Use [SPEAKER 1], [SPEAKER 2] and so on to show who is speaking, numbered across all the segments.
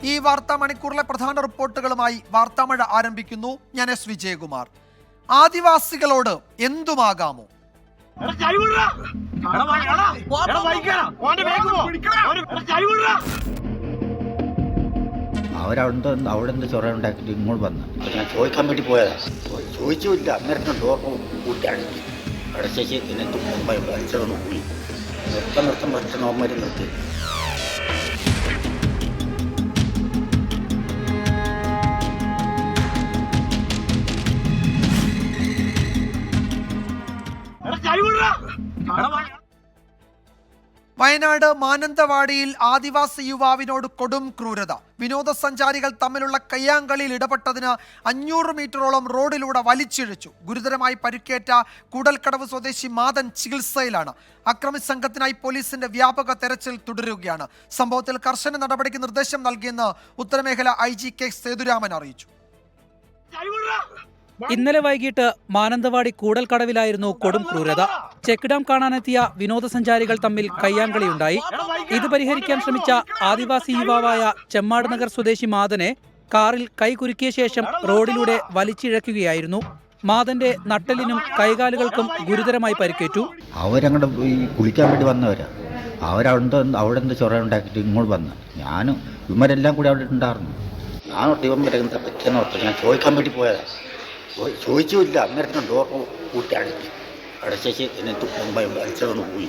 [SPEAKER 1] ഈ വാർത്താ മണിക്കൂറിലെ പ്രധാന റിപ്പോർട്ടുകളുമായി വാർത്താമഴ ആരംഭിക്കുന്നു. ഞാൻ എസ് വിജയകുമാർ. ആദിവാസികളോട് എന്തുമാകാമോ?
[SPEAKER 2] അവിടെ എന്ത് ചൊറ ഉണ്ടാക്കിയിട്ട് ഇങ്ങോട്ട് വന്ന് ഞാൻ ചോദിക്കാൻ വേണ്ടി പോയതാ. ചോദിച്ചില്ല. അന്നേരം ഡോർ കൂട്ടി അടച്ചു അടച്ചേച്ച് പിന്നെ വലിച്ചതൊന്ന് പോയി. നിർത്തം നോർമലി നിർത്തി.
[SPEAKER 1] വയനാട് മാനന്തവാടിയിൽ ആദിവാസി യുവാവിനോട് കൊടും ക്രൂരത. വിനോദസഞ്ചാരികൾ തമ്മിലുള്ള കയ്യാങ്കളിയിൽ ഇടപെട്ടതിന് 500 മീറ്ററോളം റോഡിലൂടെ വലിച്ചിഴച്ചു. ഗുരുതരമായി പരിക്കേറ്റ കൂടൽക്കടവ് സ്വദേശി മാതൻ ചികിത്സയിലാണ്. അക്രമി സംഘത്തിനായി പോലീസിന്റെ വ്യാപക തെരച്ചിൽ തുടരുകയാണ്. സംഭവത്തിൽ കർശന നടപടിക്ക് നിർദ്ദേശം നൽകിയെന്ന് ഉത്തരമേഖല IG കെ സേതുരാമൻ അറിയിച്ചു.
[SPEAKER 3] ഇന്നലെ വൈകിട്ട് മാനന്തവാടി കൂടൽക്കടവിലായിരുന്നു കൊടും ക്രൂരത. ചെക്ക് ഡാം കാണാനെത്തിയ വിനോദസഞ്ചാരികൾ തമ്മിൽ കയ്യാങ്കളിയുണ്ടായി. ഇത് പരിഹരിക്കാൻ ശ്രമിച്ച ആദിവാസി യുവാവായ ചെമ്മാട് നഗർ സ്വദേശി മാതനെ കാറിൽ കൈകുരുക്കിയ ശേഷം റോഡിലൂടെ വലിച്ചിഴക്കുകയായിരുന്നു. മാതന്റെ നട്ടെല്ലിനും കൈകാലുകൾക്കും ഗുരുതരമായി പരിക്കേറ്റു.
[SPEAKER 2] അവരങ്ങോട്ട് കുളിക്കാൻ വേണ്ടി വന്നവരാ. അവിടെ എന്ത് ചൊറ ഉണ്ടാക്കിയിട്ട് ഇങ്ങോട്ട് വന്ന് ഞാനും ഇവരെല്ലാം കൂടി അവിടെ ഉണ്ടായിരുന്നു. ഞാനോട്ട് ഇവരെ എന്താ പറ്റിയെന്ന് ഓർത്ത് ഞാൻ ചോദിക്കാൻ വേണ്ടി പോയതാ. ചോദിച്ചില്ല. അന്നേരം ഡോർ കൂട്ടി അടച്ചേച്ച് പിന്നെ വലിച്ചതൊന്ന് പോയി.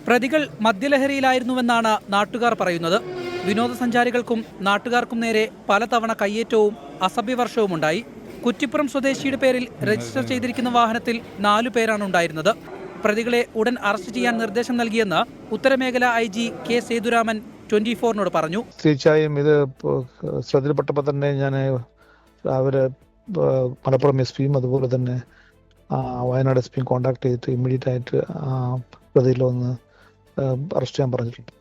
[SPEAKER 3] പ്രതികൾ മദ്യലഹരിയിലായിരുന്നുവെന്നാണ് നാട്ടുകാർ പറയുന്നത്. വിനോദസഞ്ചാരികൾക്കും നാട്ടുകാർക്കും നേരെ പലതവണ കയ്യേറ്റവും അസഭ്യവർഷവും ഉണ്ടായി. കുറ്റിപ്പുറം സ്വദേശിയുടെ പേരിൽ രജിസ്റ്റർ ചെയ്തിരിക്കുന്ന വാഹനത്തിൽ 4 പേരാണ് ഉണ്ടായിരുന്നത്. പ്രതികളെ ഉടൻ അറസ്റ്റ് ചെയ്യാൻ നിർദ്ദേശം നൽകിയെന്ന് ഉത്തരമേഖല IG കെ സേതുരാമൻ 24-നോട് പറഞ്ഞു.
[SPEAKER 4] തീർച്ചയായും ഇത് ശ്രദ്ധയിൽപ്പെട്ടപ്പോൾ തന്നെ ഞാൻ അവര് മലപ്പുറം SP-യും അതുപോലെ തന്നെ വയനാട് SP-യും കോൺടാക്ട് ചെയ്തിട്ട് ഇമ്മീഡിയറ്റ് ആയിട്ട് പ്രതികളെ ഒന്ന് അറസ്റ്റ് ചെയ്യാൻ പറഞ്ഞിട്ടുണ്ട്.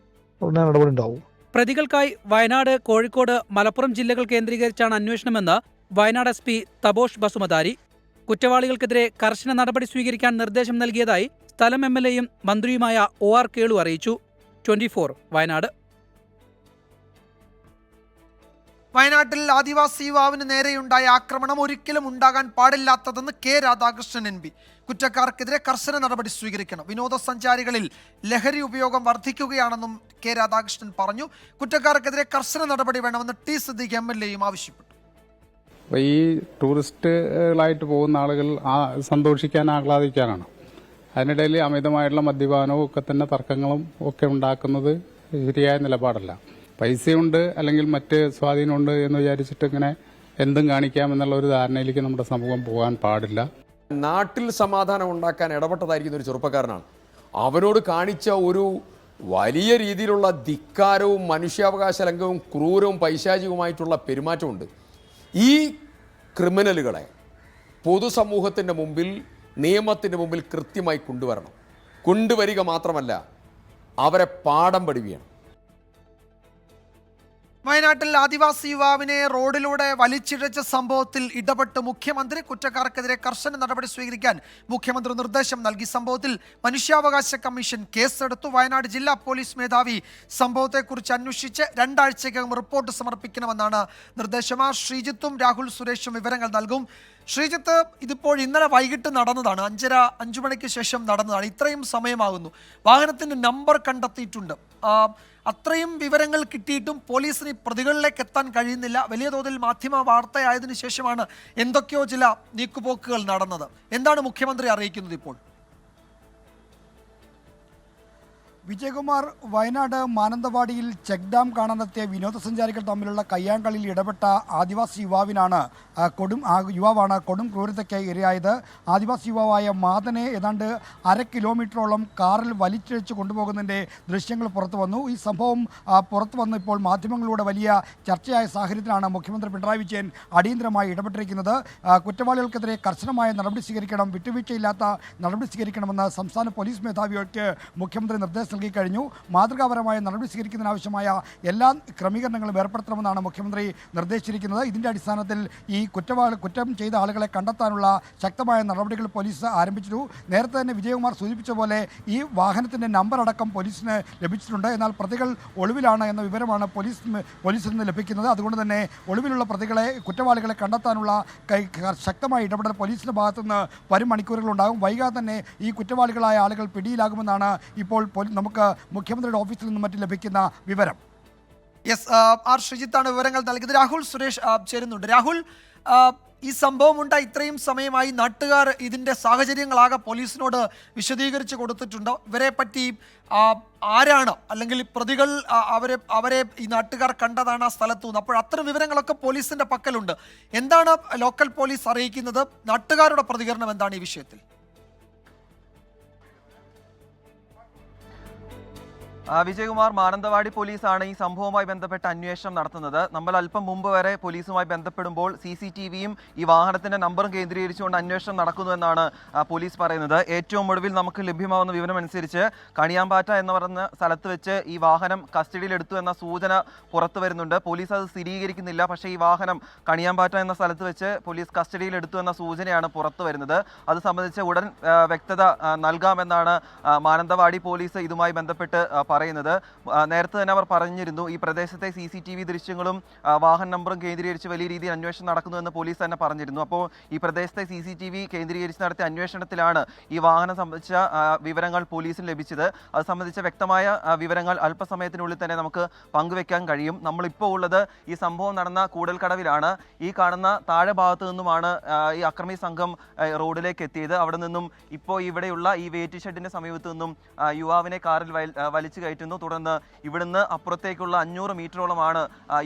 [SPEAKER 4] ഉടനെ നടപടി ഉണ്ടാവും.
[SPEAKER 3] പ്രതികൾക്കായി വയനാട്, കോഴിക്കോട്, മലപ്പുറം ജില്ലകൾ കേന്ദ്രീകരിച്ചാണ് അന്വേഷണമെന്ന് വയനാട് SP തബോഷ് ബസുമതാരി. കുറ്റവാളികൾക്കെതിരെ കർശന നടപടി സ്വീകരിക്കാൻ നിർദ്ദേശം നൽകിയതായി സ്ഥലം MLA-യും മന്ത്രിയുമായ OR കേളു അറിയിച്ചു. 24 വയനാട്.
[SPEAKER 1] വയനാട്ടിൽ ആദിവാസി യുവാവിന് നേരെയുണ്ടായ ആക്രമണം ഒരിക്കലും ഉണ്ടാകാൻ പാടില്ലാത്തതെന്ന് കെ രാധാകൃഷ്ണൻ MP. കുറ്റക്കാർക്കെതിരെ കർശന നടപടി സ്വീകരിക്കണം. വിനോദസഞ്ചാരികളിൽ ലഹരി ഉപയോഗം വർദ്ധിക്കുകയാണെന്നും കെ രാധാകൃഷ്ണൻ പറഞ്ഞു. കുറ്റക്കാർക്കെതിരെ കർശന നടപടി വേണമെന്ന് T സിദ്ദീഖ് MLA-യും ആവശ്യപ്പെട്ടു.
[SPEAKER 5] ഈ ടൂറിസ്റ്റുകളായിട്ട് പോകുന്ന ആളുകൾ സന്തോഷിക്കാൻ, ആഹ്ലാദിക്കാനാണ്. അതിനിടയിൽ അമിതമായിട്ടുള്ള മദ്യപാനവും ഒക്കെ തന്നെ തർക്കങ്ങളും ഒക്കെ ഉണ്ടാക്കുന്നത് ശരിയായ നിലപാടല്ല. പൈസയുണ്ട് അല്ലെങ്കിൽ മറ്റ് സ്വാധീനമുണ്ട് എന്ന് വിചാരിച്ചിട്ട് ഇങ്ങനെ എന്തും കാണിക്കാമെന്നുള്ള ഒരു ധാരണയിലേക്ക് നമ്മുടെ സമൂഹം പോകാൻ പാടില്ല.
[SPEAKER 6] നാട്ടിൽ സമാധാനം ഉണ്ടാക്കാൻ ഇടപെട്ടതായിരിക്കുന്ന ഒരു ചെറുപ്പക്കാരനാണ്. അവനോട് കാണിച്ച ഒരു വലിയ രീതിയിലുള്ള ധിക്കാരവും മനുഷ്യാവകാശ ലംഘനവും ക്രൂരവും പൈശാചികവുമായിട്ടുള്ള പെരുമാറ്റമുണ്ട്. ഈ ക്രിമിനലുകളെ പൊതുസമൂഹത്തിൻ്റെ മുമ്പിൽ, നിയമത്തിൻ്റെ മുമ്പിൽ കൃത്യമായി കൊണ്ടുവരിക മാത്രമല്ല, അവരെ പാഠം പഠിപ്പിക്കണം.
[SPEAKER 1] വയനാട്ടിൽ ആദിവാസി യുവാവിനെ റോഡിലൂടെ വലിച്ചിഴച്ച സംഭവത്തിൽ ഇടപെട്ട് മുഖ്യമന്ത്രി. കുറ്റക്കാർക്കെതിരെ കർശന നടപടി സ്വീകരിക്കാൻ മുഖ്യമന്ത്രി നിർദ്ദേശം നൽകി. സംഭവത്തിൽ മനുഷ്യാവകാശ കമ്മീഷൻ കേസെടുത്തു. വയനാട് ജില്ലാ പോലീസ് മേധാവി സംഭവത്തെക്കുറിച്ച് അന്വേഷിച്ച് 2 ആഴ്ചയ്ക്കകം റിപ്പോർട്ട് സമർപ്പിക്കണമെന്നാണ് നിർദ്ദേശം. ശ്രീജിത്തും രാഹുൽ സുരേഷും വിവരങ്ങൾ നൽകും. ശ്രീജിത്ത്, ഇതിപ്പോൾ ഇന്നലെ വൈകിട്ട് നടന്നതാണ്. 5 മണിക്ക് ശേഷം നടന്നതാണ്. ഇത്രയും സമയമാകുന്നു. വാഹനത്തിൻ്റെ നമ്പർ കണ്ടെത്തിയിട്ടുണ്ട്. അത്രയും വിവരങ്ങൾ കിട്ടിയിട്ടും പോലീസിന് പ്രതികളിലേക്ക് എത്താൻ കഴിയുന്നില്ല. വലിയ തോതിൽ മാധ്യമ വാർത്തയായതിനു ശേഷമാണ് എന്തൊക്കെയോ ചില നീക്കുപോക്കുകൾ നടന്നത്. എന്താണ് മുഖ്യമന്ത്രി അറിയിക്കുന്നത് ഇപ്പോൾ?
[SPEAKER 7] വിജയകുമാർ, വയനാട് മാനന്തവാടിയിൽ ചെക്ക് ഡാം കാണാനെത്തിയ വിനോദസഞ്ചാരികൾ തമ്മിലുള്ള കയ്യാങ്കളിയിൽ ഇടപെട്ട ആദിവാസി യുവാവാണ് കൊടും ക്രൂരതയ്ക്ക് ഇരയായത്. ആദിവാസി യുവാവായ മാതനെ ഏതാണ്ട് 1/2 കിലോമീറ്ററോളം കാറിൽ വലിച്ചിഴച്ച് കൊണ്ടുപോകുന്നതിൻ്റെ ദൃശ്യങ്ങൾ പുറത്തു വന്നു. ഈ സംഭവം പുറത്തു വന്ന് ഇപ്പോൾ മാധ്യമങ്ങളിലൂടെ വലിയ ചർച്ചയായ സാഹചര്യത്തിലാണ് മുഖ്യമന്ത്രി പിണറായി വിജയൻ അടിയന്തരമായി ഇടപെട്ടിരിക്കുന്നത്. കുറ്റവാളികൾക്കെതിരെ കർശനമായ നടപടി സ്വീകരിക്കണം, വിട്ടുവീഴ്ചയില്ലാത്ത നടപടി സ്വീകരിക്കണമെന്ന് സംസ്ഥാന പോലീസ് മേധാവിക്ക് മുഖ്യമന്ത്രി നിർദ്ദേശം നൽകി കഴിഞ്ഞു. മാതൃകാപരമായ നടപടി സ്വീകരിക്കുന്നതിനാവശ്യമായ എല്ലാ ക്രമീകരണങ്ങളും ഏർപ്പെടുത്തണമെന്നാണ് മുഖ്യമന്ത്രി നിർദ്ദേശിച്ചിരിക്കുന്നത്. ഇതിൻ്റെ അടിസ്ഥാനത്തിൽ ഈ കുറ്റം ചെയ്ത ആളുകളെ കണ്ടെത്താനുള്ള ശക്തമായ നടപടികൾ പോലീസ് ആരംഭിച്ചു. നേരത്തെ തന്നെ വിജയകുമാർ സൂചിപ്പിച്ച പോലെ ഈ വാഹനത്തിൻ്റെ നമ്പർ അടക്കം പോലീസിന് ലഭിച്ചിട്ടുണ്ട്. എന്നാൽ പ്രതികൾ ഒളിവിലാണ് എന്ന വിവരമാണ് പോലീസിൽ നിന്ന് ലഭിക്കുന്നത്. അതുകൊണ്ട് തന്നെ ഒളിവിലുള്ള കുറ്റവാളികളെ കണ്ടെത്താനുള്ള ശക്തമായ ഇടപെടൽ പോലീസിൻ്റെ ഭാഗത്തുനിന്ന് വരും മണിക്കൂറുകളുണ്ടാകും. വൈകാതെ തന്നെ ഈ കുറ്റവാളികളായ ആളുകൾ പിടിയിലാകുമെന്നാണ് ഇപ്പോൾ നമുക്ക് മുഖ്യമന്ത്രിയുടെ ഓഫീസിൽ നിന്നും മറ്റും ലഭിക്കുന്ന വിവരം.
[SPEAKER 1] യെസ്, ആർ ശ്രീജിത്താണ് വിവരങ്ങൾ നൽകിയത്. രാഹുൽ സുരേഷ് ചേരുന്നുണ്ട്. രാഹുൽ, ഈ സംഭവമുണ്ടായി ഇത്രയും സമയമായി നാട്ടുകാർ ഇതിൻ്റെ സാഹചര്യങ്ങളാകെ പോലീസിനോട് വിശദീകരിച്ച് കൊടുത്തിട്ടുണ്ടോ? ഇവരെ പറ്റി ആരാണ്, അല്ലെങ്കിൽ പ്രതികൾ അവരെ ഈ നാട്ടുകാർ കണ്ടതാണ് ആ സ്ഥലത്തു നിന്ന്? അപ്പോൾ അത്തരം വിവരങ്ങളൊക്കെ പോലീസിന്റെ പക്കലുണ്ട്. എന്താണ് ലോക്കൽ പോലീസ് അറിയിക്കുന്നത്? നാട്ടുകാരുടെ പ്രതികരണം എന്താണ് ഈ വിഷയത്തിൽ?
[SPEAKER 8] വിജയകുമാർ, മാനന്തവാടി പോലീസാണ് ഈ സംഭവവുമായി ബന്ധപ്പെട്ട് അന്വേഷണം നടത്തുന്നത്. നമ്മൾ അല്പം മുമ്പ് വരെ പോലീസുമായി ബന്ധപ്പെടുമ്പോൾ CCTVയും ഈ വാഹനത്തിന്റെ നമ്പറും കേന്ദ്രീകരിച്ചുകൊണ്ട് അന്വേഷണം നടക്കുന്നുവെന്നാണ് പോലീസ് പറയുന്നത്. ഏറ്റവും ഒടുവിൽ നമുക്ക് ലഭ്യമാവുന്ന വിവരം അനുസരിച്ച് കണിയാമ്പാറ്റ എന്ന് പറയുന്ന സ്ഥലത്ത് വെച്ച് ഈ വാഹനം കസ്റ്റഡിയിലെടുത്തു എന്ന സൂചന പുറത്തു വരുന്നുണ്ട്. പോലീസ് അത് സ്ഥിരീകരിക്കുന്നില്ല. പക്ഷേ ഈ വാഹനം കണിയാമ്പാറ്റ എന്ന സ്ഥലത്ത് വെച്ച് പോലീസ് കസ്റ്റഡിയിലെടുത്തു എന്ന സൂചനയാണ് പുറത്തു വരുന്നത്. അത് സംബന്ധിച്ച് ഉടൻ വ്യക്തത നൽകാമെന്നാണ് മാനന്തവാടി പോലീസ് ഇതുമായി ബന്ധപ്പെട്ട് പറയുന്നത്. നേരത്തെ തന്നെ അവർ പറഞ്ഞിരുന്നു ഈ പ്രദേശത്തെ CCTV ദൃശ്യങ്ങളും വാഹന നമ്പറും കേന്ദ്രീകരിച്ച് വലിയ രീതിയിൽ അന്വേഷണം നടക്കുന്നുവെന്ന് പോലീസ് തന്നെ പറഞ്ഞിരുന്നു. അപ്പോൾ ഈ പ്രദേശത്തെ CCTV കേന്ദ്രീകരിച്ച് നടത്തിയ അന്വേഷണത്തിലാണ് ഈ വാഹനം സംബന്ധിച്ച വിവരങ്ങൾ പോലീസിന് ലഭിച്ചത്. അത് സംബന്ധിച്ച വ്യക്തമായ വിവരങ്ങൾ അല്പസമയത്തിനുള്ളിൽ തന്നെ നമുക്ക് പങ്കുവെക്കാൻ കഴിയും. നമ്മളിപ്പോൾ ഉള്ളത് ഈ സംഭവം നടന്ന കൂടൽക്കടവിലാണ്. ഈ കാണുന്ന താഴെ ഭാഗത്തു നിന്നുമാണ് ഈ അക്രമി സംഘം റോഡിലേക്ക് എത്തിയത്. അവിടെ നിന്നും ഇപ്പോൾ ഇവിടെയുള്ള ഈ വെയിറ്റ് ഷെഡിന്റെ സമീപത്തു നിന്നും യുവാവിനെ കാറിൽ വലിച്ചു കയറ്റുന്നു. തുടർന്ന് ഇവിടുന്ന് അപ്പുറത്തേക്കുള്ള 500 മീറ്ററോളമാണ്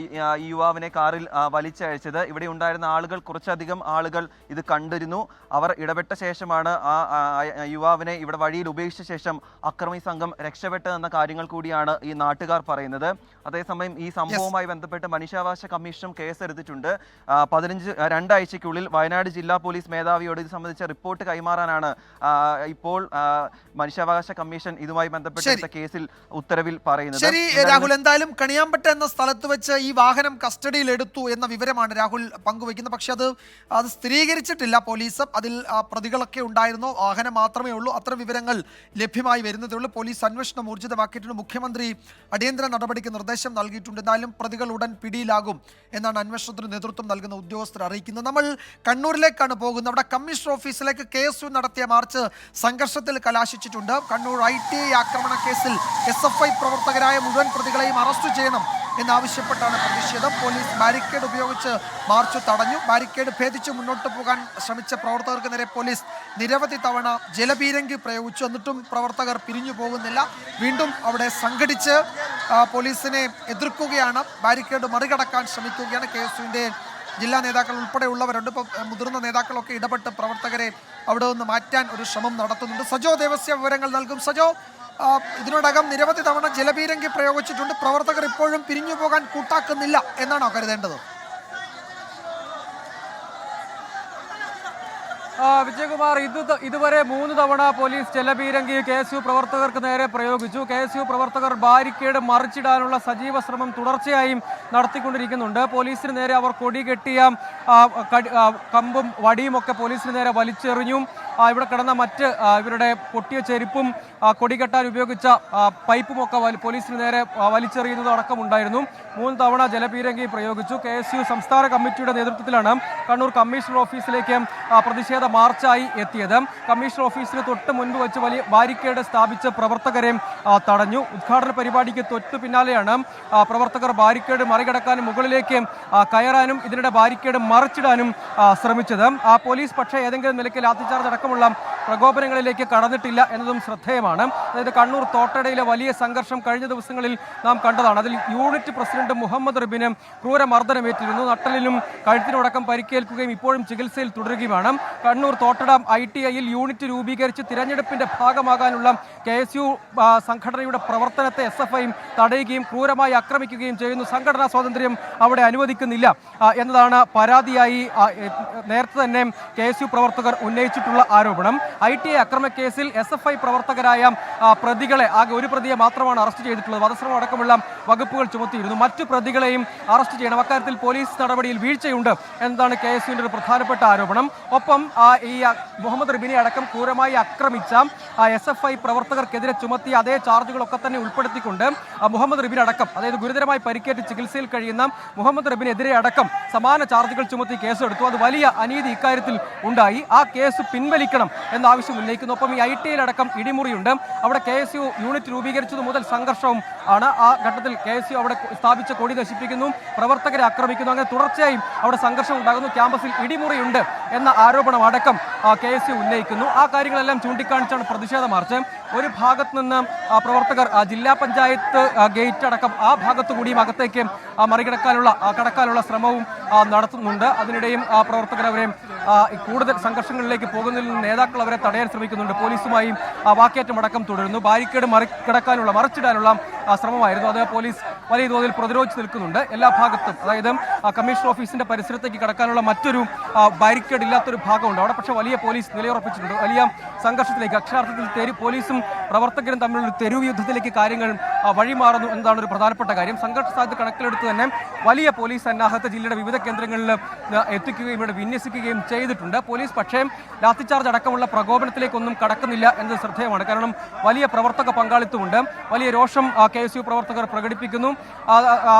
[SPEAKER 8] ഈ യുവാവിനെ കാറിൽ വലിച്ചയച്ചത്. ഇവിടെ ഉണ്ടായിരുന്ന ആളുകൾ, കുറച്ചധികം ആളുകൾ ഇത് കണ്ടിരുന്നു. അവർ ഇടപെട്ട ശേഷമാണ് ആ യുവാവിനെ ഇവിടെ വഴിയിൽ ഉപേക്ഷിച്ച ശേഷം അക്രമി സംഘം രക്ഷപ്പെട്ടതെന്ന കാര്യങ്ങൾ കൂടിയാണ് ഈ നാട്ടുകാർ പറയുന്നത്. അതേസമയം ഈ സംഭവവുമായി ബന്ധപ്പെട്ട് മനുഷ്യാവകാശ കമ്മീഷനും കേസെടുത്തിട്ടുണ്ട്. 2 വയനാട് ജില്ലാ പോലീസ് മേധാവിയോട് ഇത് സംബന്ധിച്ച റിപ്പോർട്ട് കൈമാറാനാണ് ഇപ്പോൾ മനുഷ്യാവകാശ കമ്മീഷൻ ഇതുമായി ബന്ധപ്പെട്ട കേസിൽ ഉത്തരവിൽ പറയുന്നത്.
[SPEAKER 1] ശരി രാഹുൽ, എന്തായാലും കണിയാമ്പറ്റ എന്ന സ്ഥലത്ത് വെച്ച് ഈ വാഹനം കസ്റ്റഡിയിൽ എടുത്തു എന്ന വിവരമാണ് രാഹുൽ പങ്കുവയ്ക്കുന്നത്. പക്ഷെ അത് സ്ഥിരീകരിച്ചിട്ടില്ല പോലീസ്. അതിൽ പ്രതികളൊക്കെ ഉണ്ടായിരുന്നോ, വാഹനം മാത്രമേ ഉള്ളൂ? അത്തരം വിവരങ്ങൾ ലഭ്യമായി വരുന്നതേ ഉള്ളൂ. പോലീസ് അന്വേഷണം ഊർജിതമാക്കിയിട്ടുണ്ട്. മുഖ്യമന്ത്രി അടിയന്തര നടപടിക്ക് നിർദ്ദേശം നൽകിയിട്ടുണ്ട്. എന്തായാലും പ്രതികൾ ഉടൻ പിടിയിലാകും എന്നാണ് അന്വേഷണത്തിന് നേതൃത്വം നൽകുന്ന ഉദ്യോഗസ്ഥർ അറിയിക്കുന്നത്. നമ്മൾ കണ്ണൂരിലേക്കാണ് പോകുന്നത്. അവിടെ കമ്മീഷണർ ഓഫീസിലേക്ക് KSU നടത്തിയ മാർച്ച് സംഘർഷത്തിൽ കലാശിച്ചിട്ടുണ്ട്. കണ്ണൂർ ITI ആക്രമണ കേസിൽ SFI പ്രവർത്തകരായ മുഴുവൻ പ്രതികളെയും അറസ്റ്റ് ചെയ്യണം എന്നാവശ്യപ്പെട്ടാണ് പ്രതിഷേധം. പോലീസ് ബാരിക്കേഡ് ഉപയോഗിച്ച് മാർച്ച് തടഞ്ഞു. ബാരിക്കേഡ് ഭേദിച്ച് മുന്നോട്ട് പോകാൻ ശ്രമിച്ച പ്രവർത്തകർക്ക് നേരെ പോലീസ് നിരവധി തവണ ജലപീരങ്കി പ്രയോഗിച്ചു. എന്നിട്ടും പ്രവർത്തകർ പിരിഞ്ഞു പോകുന്നില്ല. വീണ്ടും അവിടെ സംഘടിച്ച് പോലീസിനെ എതിർക്കുകയാണ്. ബാരിക്കേഡ് മറികടക്കാൻ ശ്രമിക്കുകയാണ്. KSUവിൻ്റെ ജില്ലാ നേതാക്കൾ ഉൾപ്പെടെയുള്ളവരുണ്ട്. ഇപ്പോൾ മുതിർന്ന നേതാക്കളൊക്കെ ഇടപെട്ട് പ്രവർത്തകരെ അവിടെ നിന്ന് മാറ്റാൻ ഒരു ശ്രമം നടത്തുന്നുണ്ട്. സജോ ദേവസ്യ വിവരങ്ങൾ നൽകും. സജോ, ഇതിനോടകം നിരവധി തവണ ജലപീരങ്കി പ്രയോഗിച്ചിട്ടുണ്ട്. പ്രവർത്തകർ ഇപ്പോഴും പിരിഞ്ഞു പോകാൻ കൂട്ടാക്കുന്നില്ല എന്നാണോ കരുതേണ്ടത്?
[SPEAKER 9] വിജയകുമാർ, ഇതുവരെ 3 തവണ പോലീസ് ജലപീരങ്കി KSU പ്രവർത്തകർക്ക് നേരെ പ്രയോഗിച്ചു. KSU പ്രവർത്തകർ ബാരിക്കേഡ് മറിച്ചിടാനുള്ള സജീവ ശ്രമം തുടർച്ചയായും നടത്തിക്കൊണ്ടിരിക്കുന്നുണ്ട്. പോലീസിന് നേരെ അവർ കൊടി കെട്ടിയ കമ്പും വടിയും ഒക്കെ പോലീസിന് നേരെ വലിച്ചെറിഞ്ഞു. ഇവിടെ കിടന്ന മറ്റ് ഇവരുടെ പൊട്ടിയ ചെരുപ്പും കൊടി കെട്ടാൻ ഉപയോഗിച്ച പൈപ്പും ഒക്കെ പോലീസിന് നേരെ വലിച്ചെറിയുന്നത് അടക്കമുണ്ടായിരുന്നു. 3 തവണ ജലപീരങ്കി പ്രയോഗിച്ചു. KSU സംസ്ഥാന കമ്മിറ്റിയുടെ നേതൃത്വത്തിലാണ് കണ്ണൂർ കമ്മീഷണർ ഓഫീസിലേക്ക് പ്രതിഷേധ മാർച്ചായി എത്തിയത്. കമ്മീഷണർ ഓഫീസിന് തൊട്ട് മുൻപ് വെച്ച് വലിയ ബാരിക്കേഡ് സ്ഥാപിച്ച് പ്രവർത്തകരെ തടഞ്ഞു. ഉദ്ഘാടന പരിപാടിക്ക് തൊട്ടു പിന്നാലെയാണ് പ്രവർത്തകർ ബാരിക്കേഡ് മറികടക്കാനും മുകളിലേക്ക് കയറാനും ഇതിനിടെ ബാരിക്കേഡ് മറിച്ചിടാനും ശ്രമിച്ചത്. പോലീസ് പക്ഷേ ഏതെങ്കിലും നിലയ്ക്ക് ലാത്തിച്ചാർജ് അടക്കമുള്ള പ്രകോപനങ്ങളിലേക്ക് കടന്നിട്ടില്ല എന്നതും ശ്രദ്ധേയമാണ്. അതായത് കണ്ണൂർ തോട്ടടയിലെ വലിയ സംഘർഷം കഴിഞ്ഞ ദിവസങ്ങളിൽ നാം കണ്ടതാണ്. അതിൽ യൂണിറ്റ് പ്രസിഡന്റ് മുഹമ്മദ് റിബിന് ക്രൂരമർദ്ദനമേറ്റിരുന്നു. നട്ടലിനും കഴുത്തിനുമടക്കം പരിക്കേൽക്കുകയും ഇപ്പോഴും ചികിത്സയിൽ തുടരുകയുമാണ്. കണ്ണൂർ തോട്ടട ITIയിൽ യൂണിറ്റ് രൂപീകരിച്ച് തിരഞ്ഞെടുപ്പിന്റെ ഭാഗമാകാനുള്ള KSU സംഘടനയുടെ പ്രവർത്തനത്തെ SFI തടയുകയും ക്രൂരമായി ആക്രമിക്കുകയും ചെയ്യുന്നു. സംഘടനാ സ്വാതന്ത്ര്യം അവിടെ അനുവദിക്കുന്നില്ല എന്നതാണ് പരാതിയായി നേരത്തെ തന്നെ KSU പ്രവർത്തകർ ഉന്നയിച്ചിട്ടുള്ള ആരോപണം. ITI അക്രമക്കേസിൽ SFI പ്രവർത്തകരായ പ്രതികളെ ആകെ ഒരു പ്രതിയെ മാത്രമാണ് അറസ്റ്റ് ചെയ്തിട്ടുള്ളത്. വധശ്രമം അടക്കമുള്ള വകുപ്പുകൾ ചുമത്തിയിരുന്നു. മറ്റു പ്രതികളെയും അറസ്റ്റ് ചെയ്യണം. അക്കാര്യത്തിൽ പോലീസ് നടപടിയിൽ വീഴ്ചയുണ്ട് എന്നതാണ് KSUവിന്റെ ഒരു പ്രധാനപ്പെട്ട ആരോപണം. ഒപ്പം ഈ മുഹമ്മദ് റിബിനെ അടക്കം ക്രൂരമായി ആക്രമിച്ച SFI പ്രവർത്തകർക്കെതിരെ ചുമത്തിയ അതേ ചാർജുകളൊക്കെ തന്നെ ഉൾപ്പെടുത്തിക്കൊണ്ട് മുഹമ്മദ് റിബിൻ അടക്കം, അതായത് ഗുരുതരമായി പരിക്കേറ്റ് ചികിത്സയിൽ കഴിയുന്ന മുഹമ്മദ് റിബിനെതിരെ അടക്കം സമാന ചാർജുകൾ ചുമത്തി കേസെടുത്തു. അത് വലിയ അനീതി ഇക്കാര്യത്തിൽ ഉണ്ടായി. ആ കേസ് പിൻവലിക്കണം എന്ന ആവശ്യം ഉന്നയിക്കുന്നു. ഒപ്പം ഈ ITI അടക്കം ഇടിമുറിയുണ്ട്. അവിടെ KSU യൂണിറ്റ് രൂപീകരിച്ചത് മുതൽ സംഘർഷവും ആണ്. ആ ഘട്ടത്തിൽ KSU അവിടെ സ്ഥാപിച്ച കൊടി നശിപ്പിക്കുന്നു, പ്രവർത്തകരെ ആക്രമിക്കുന്നു. അങ്ങനെ തുടർച്ചയായും അവിടെ സംഘർഷം ഉണ്ടാകുന്നു. ക്യാമ്പസിൽ ഇടിമുറിയുണ്ട് എന്ന ആരോപണം അടക്കം KSU ഉന്നയിക്കുന്നു. ആ കാര്യങ്ങളെല്ലാം ചൂണ്ടിക്കാണിച്ചാണ് പ്രതിഷേധ മാർച്ച്. ഒരു ഭാഗത്ത് നിന്ന് പ്രവർത്തകർ ജില്ലാ പഞ്ചായത്ത് ഗേറ്റ് അടക്കം ആ ഭാഗത്തു കൂടിയും അകത്തേക്ക് കടക്കാനുള്ള ശ്രമവും നടത്തുന്നുണ്ട്. അതിനിടെയും പ്രവർത്തകർ അവരെ കൂടുതൽ സംഘർഷങ്ങളിലേക്ക് പോകുന്നതിൽ നിന്ന് നേതാക്കൾ അവരെ തടയാൻ ശ്രമിക്കുന്നുണ്ട്. പോലീസുമായി വാക്കേറ്റം അടക്കം തുടരുന്നു. ബാരിക്കേഡ് മറിച്ചിടാനുള്ള ശ്രമമായിരുന്നു. അത് പോലീസ് വലിയ തോതിൽ പ്രതിരോധിച്ച് നിൽക്കുന്നുണ്ട്. എല്ലാ ഭാഗത്തും, അതായത് കമ്മീഷണർ ഓഫീസിന്റെ പരിസരത്തേക്ക് കടക്കാനുള്ള മറ്റൊരു ബാരിക്കേഡ് ഇല്ലാത്തൊരു ഭാഗമുണ്ട്. അവിടെ പക്ഷേ വലിയ പോലീസ് നിലയുറപ്പിച്ചിട്ടുണ്ട്. വലിയ സംഘർഷത്തിലേക്ക്, അക്ഷരാർത്ഥത്തിൽ പോലീസും പ്രവർത്തകരും തമ്മിലുള്ള തെരുവ് യുദ്ധത്തിലേക്ക് കാര്യങ്ങൾ വഴിമാറുന്നു എന്നതാണ് ഒരു പ്രധാനപ്പെട്ട കാര്യം. സംഘർഷ സാധ്യത കണക്കിലെടുത്ത് തന്നെ വലിയ പോലീസ് സന്നാഹത്തെ ജില്ലയുടെ വിവിധ കേന്ദ്രങ്ങളിൽ എത്തിക്കുകയും ഇവിടെ വിന്യസിക്കുകയും ചെയ്തിട്ടുണ്ട്. പോലീസ് പക്ഷേ ലാത്തിച്ചാർജ് അടക്കമുള്ള പ്രകോപനത്തിലേക്കൊന്നും കടക്കുന്നില്ല എന്നത് ശ്രദ്ധേയമാണ്. കാരണം വലിയ പ്രവർത്തക പങ്കാളിത്തമുണ്ട്. വലിയ രോഷം KSU പ്രവർത്തകർ പ്രകടിപ്പിക്കുന്നു.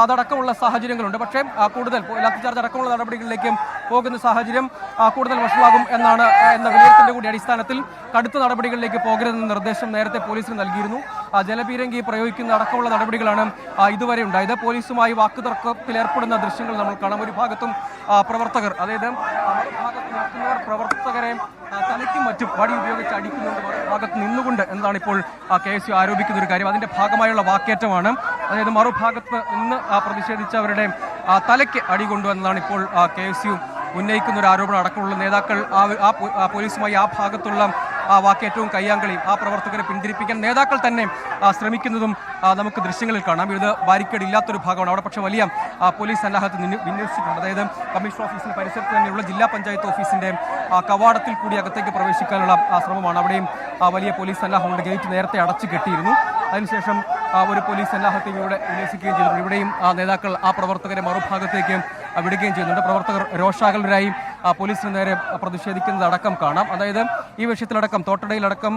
[SPEAKER 9] അതടക്കമുള്ള സാഹചര്യങ്ങളുണ്ട്. പക്ഷേ കൂടുതൽ ലാത്തിച്ചാർജ് അടക്കമുള്ള നടപടികളിലേക്ക് പോകുന്ന സാഹചര്യം കൂടുതൽ വഷളാകും എന്ന വിലയിരുത്തലിന്റെ കൂടി അടിസ്ഥാനത്തിൽ കടുത്ത നടപടികളിലേക്ക് പോകരുതെന്ന നിർദ്ദേശം നേരത്തെ പോലീസിന് നൽകിയിരുന്നു. ജലപീരങ്കി പ്രയോഗിക്കുന്ന അടക്കമുള്ള നടപടികളാണ് ഇതുവരെ ഉണ്ടായത്. പോലീസുമായി വാക്കുതർക്കത്തിൽ ഏർപ്പെടുന്ന ദൃശ്യങ്ങൾ നമ്മൾ കാണാം. ഒരു ഭാഗത്തും പ്രവർത്തകർ, അതായത് പ്രവർത്തകരെ തലയ്ക്കും മറ്റും വടി ഉപയോഗിച്ച് അടിക്കുന്നുണ്ട്, മറുഭാഗത്ത് നിന്നുകൊണ്ട് എന്നാണ് ഇപ്പോൾ KSU ആരോപിക്കുന്ന ഒരു കാര്യം. അതിന്റെ ഭാഗമായുള്ള വാക്കേറ്റമാണ്. അതായത് മറുഭാഗത്ത് നിന്ന് പ്രതിഷേധിച്ചവരുടെ തലയ്ക്ക് അടി കൊണ്ടുവന്നതാണ് ഇപ്പോൾ KSU ഉന്നയിക്കുന്ന ഒരു ആരോപണം. അടക്കമുള്ള നേതാക്കൾ പോലീസുമായി ആ ഭാഗത്തുള്ള വാക്കേറ്റവും കയ്യാങ്കളിയും ആ പ്രവർത്തകരെ പിന്തിരിപ്പിക്കാൻ നേതാക്കൾ തന്നെ ശ്രമിക്കുന്നതും നമുക്ക് ദൃശ്യങ്ങളിൽ കാണാം. ഇത് ബാരിക്കേഡ് ഇല്ലാത്തൊരു ഭാഗമാണ്. അവിടെ പക്ഷേ വലിയ പോലീസ് സന്നാഹത്തിൽ വിന്യസിച്ചിട്ടുണ്ട്. അതായത് കമ്മീഷണർ ഓഫീസിന് പരിസരത്ത് തന്നെയുള്ള ജില്ലാ പഞ്ചായത്ത് ഓഫീസിന്റെ കവാടത്തിൽ കൂടി അകത്തേക്ക് പ്രവേശിക്കാനുള്ള ശ്രമമാണ്. അവിടെയും വലിയ പോലീസ് സന്നാഹമുണ്ട്. ഗേറ്റ് നേരത്തെ അടച്ചു കെട്ടിയിരുന്നു. അതിനുശേഷം ഒരു പോലീസ് സന്നാഹത്തെയും ഇവിടെ വിന്യസിക്കുകയും ചെയ്തിട്ടുണ്ട്. ഇവിടെയും നേതാക്കൾ ആ പ്രവർത്തകരെ മറുഭാഗത്തേക്ക് വിടുകയും ചെയ്യുന്നുണ്ട്. പ്രവർത്തകർ രോഷാകുലരായി പോലീസിന് നേരെ പ്രതിഷേധിക്കുന്നത് അടക്കം കാണാം. അതായത് ഈ വിഷയത്തിലടക്കം തോട്ടടയിലടക്കം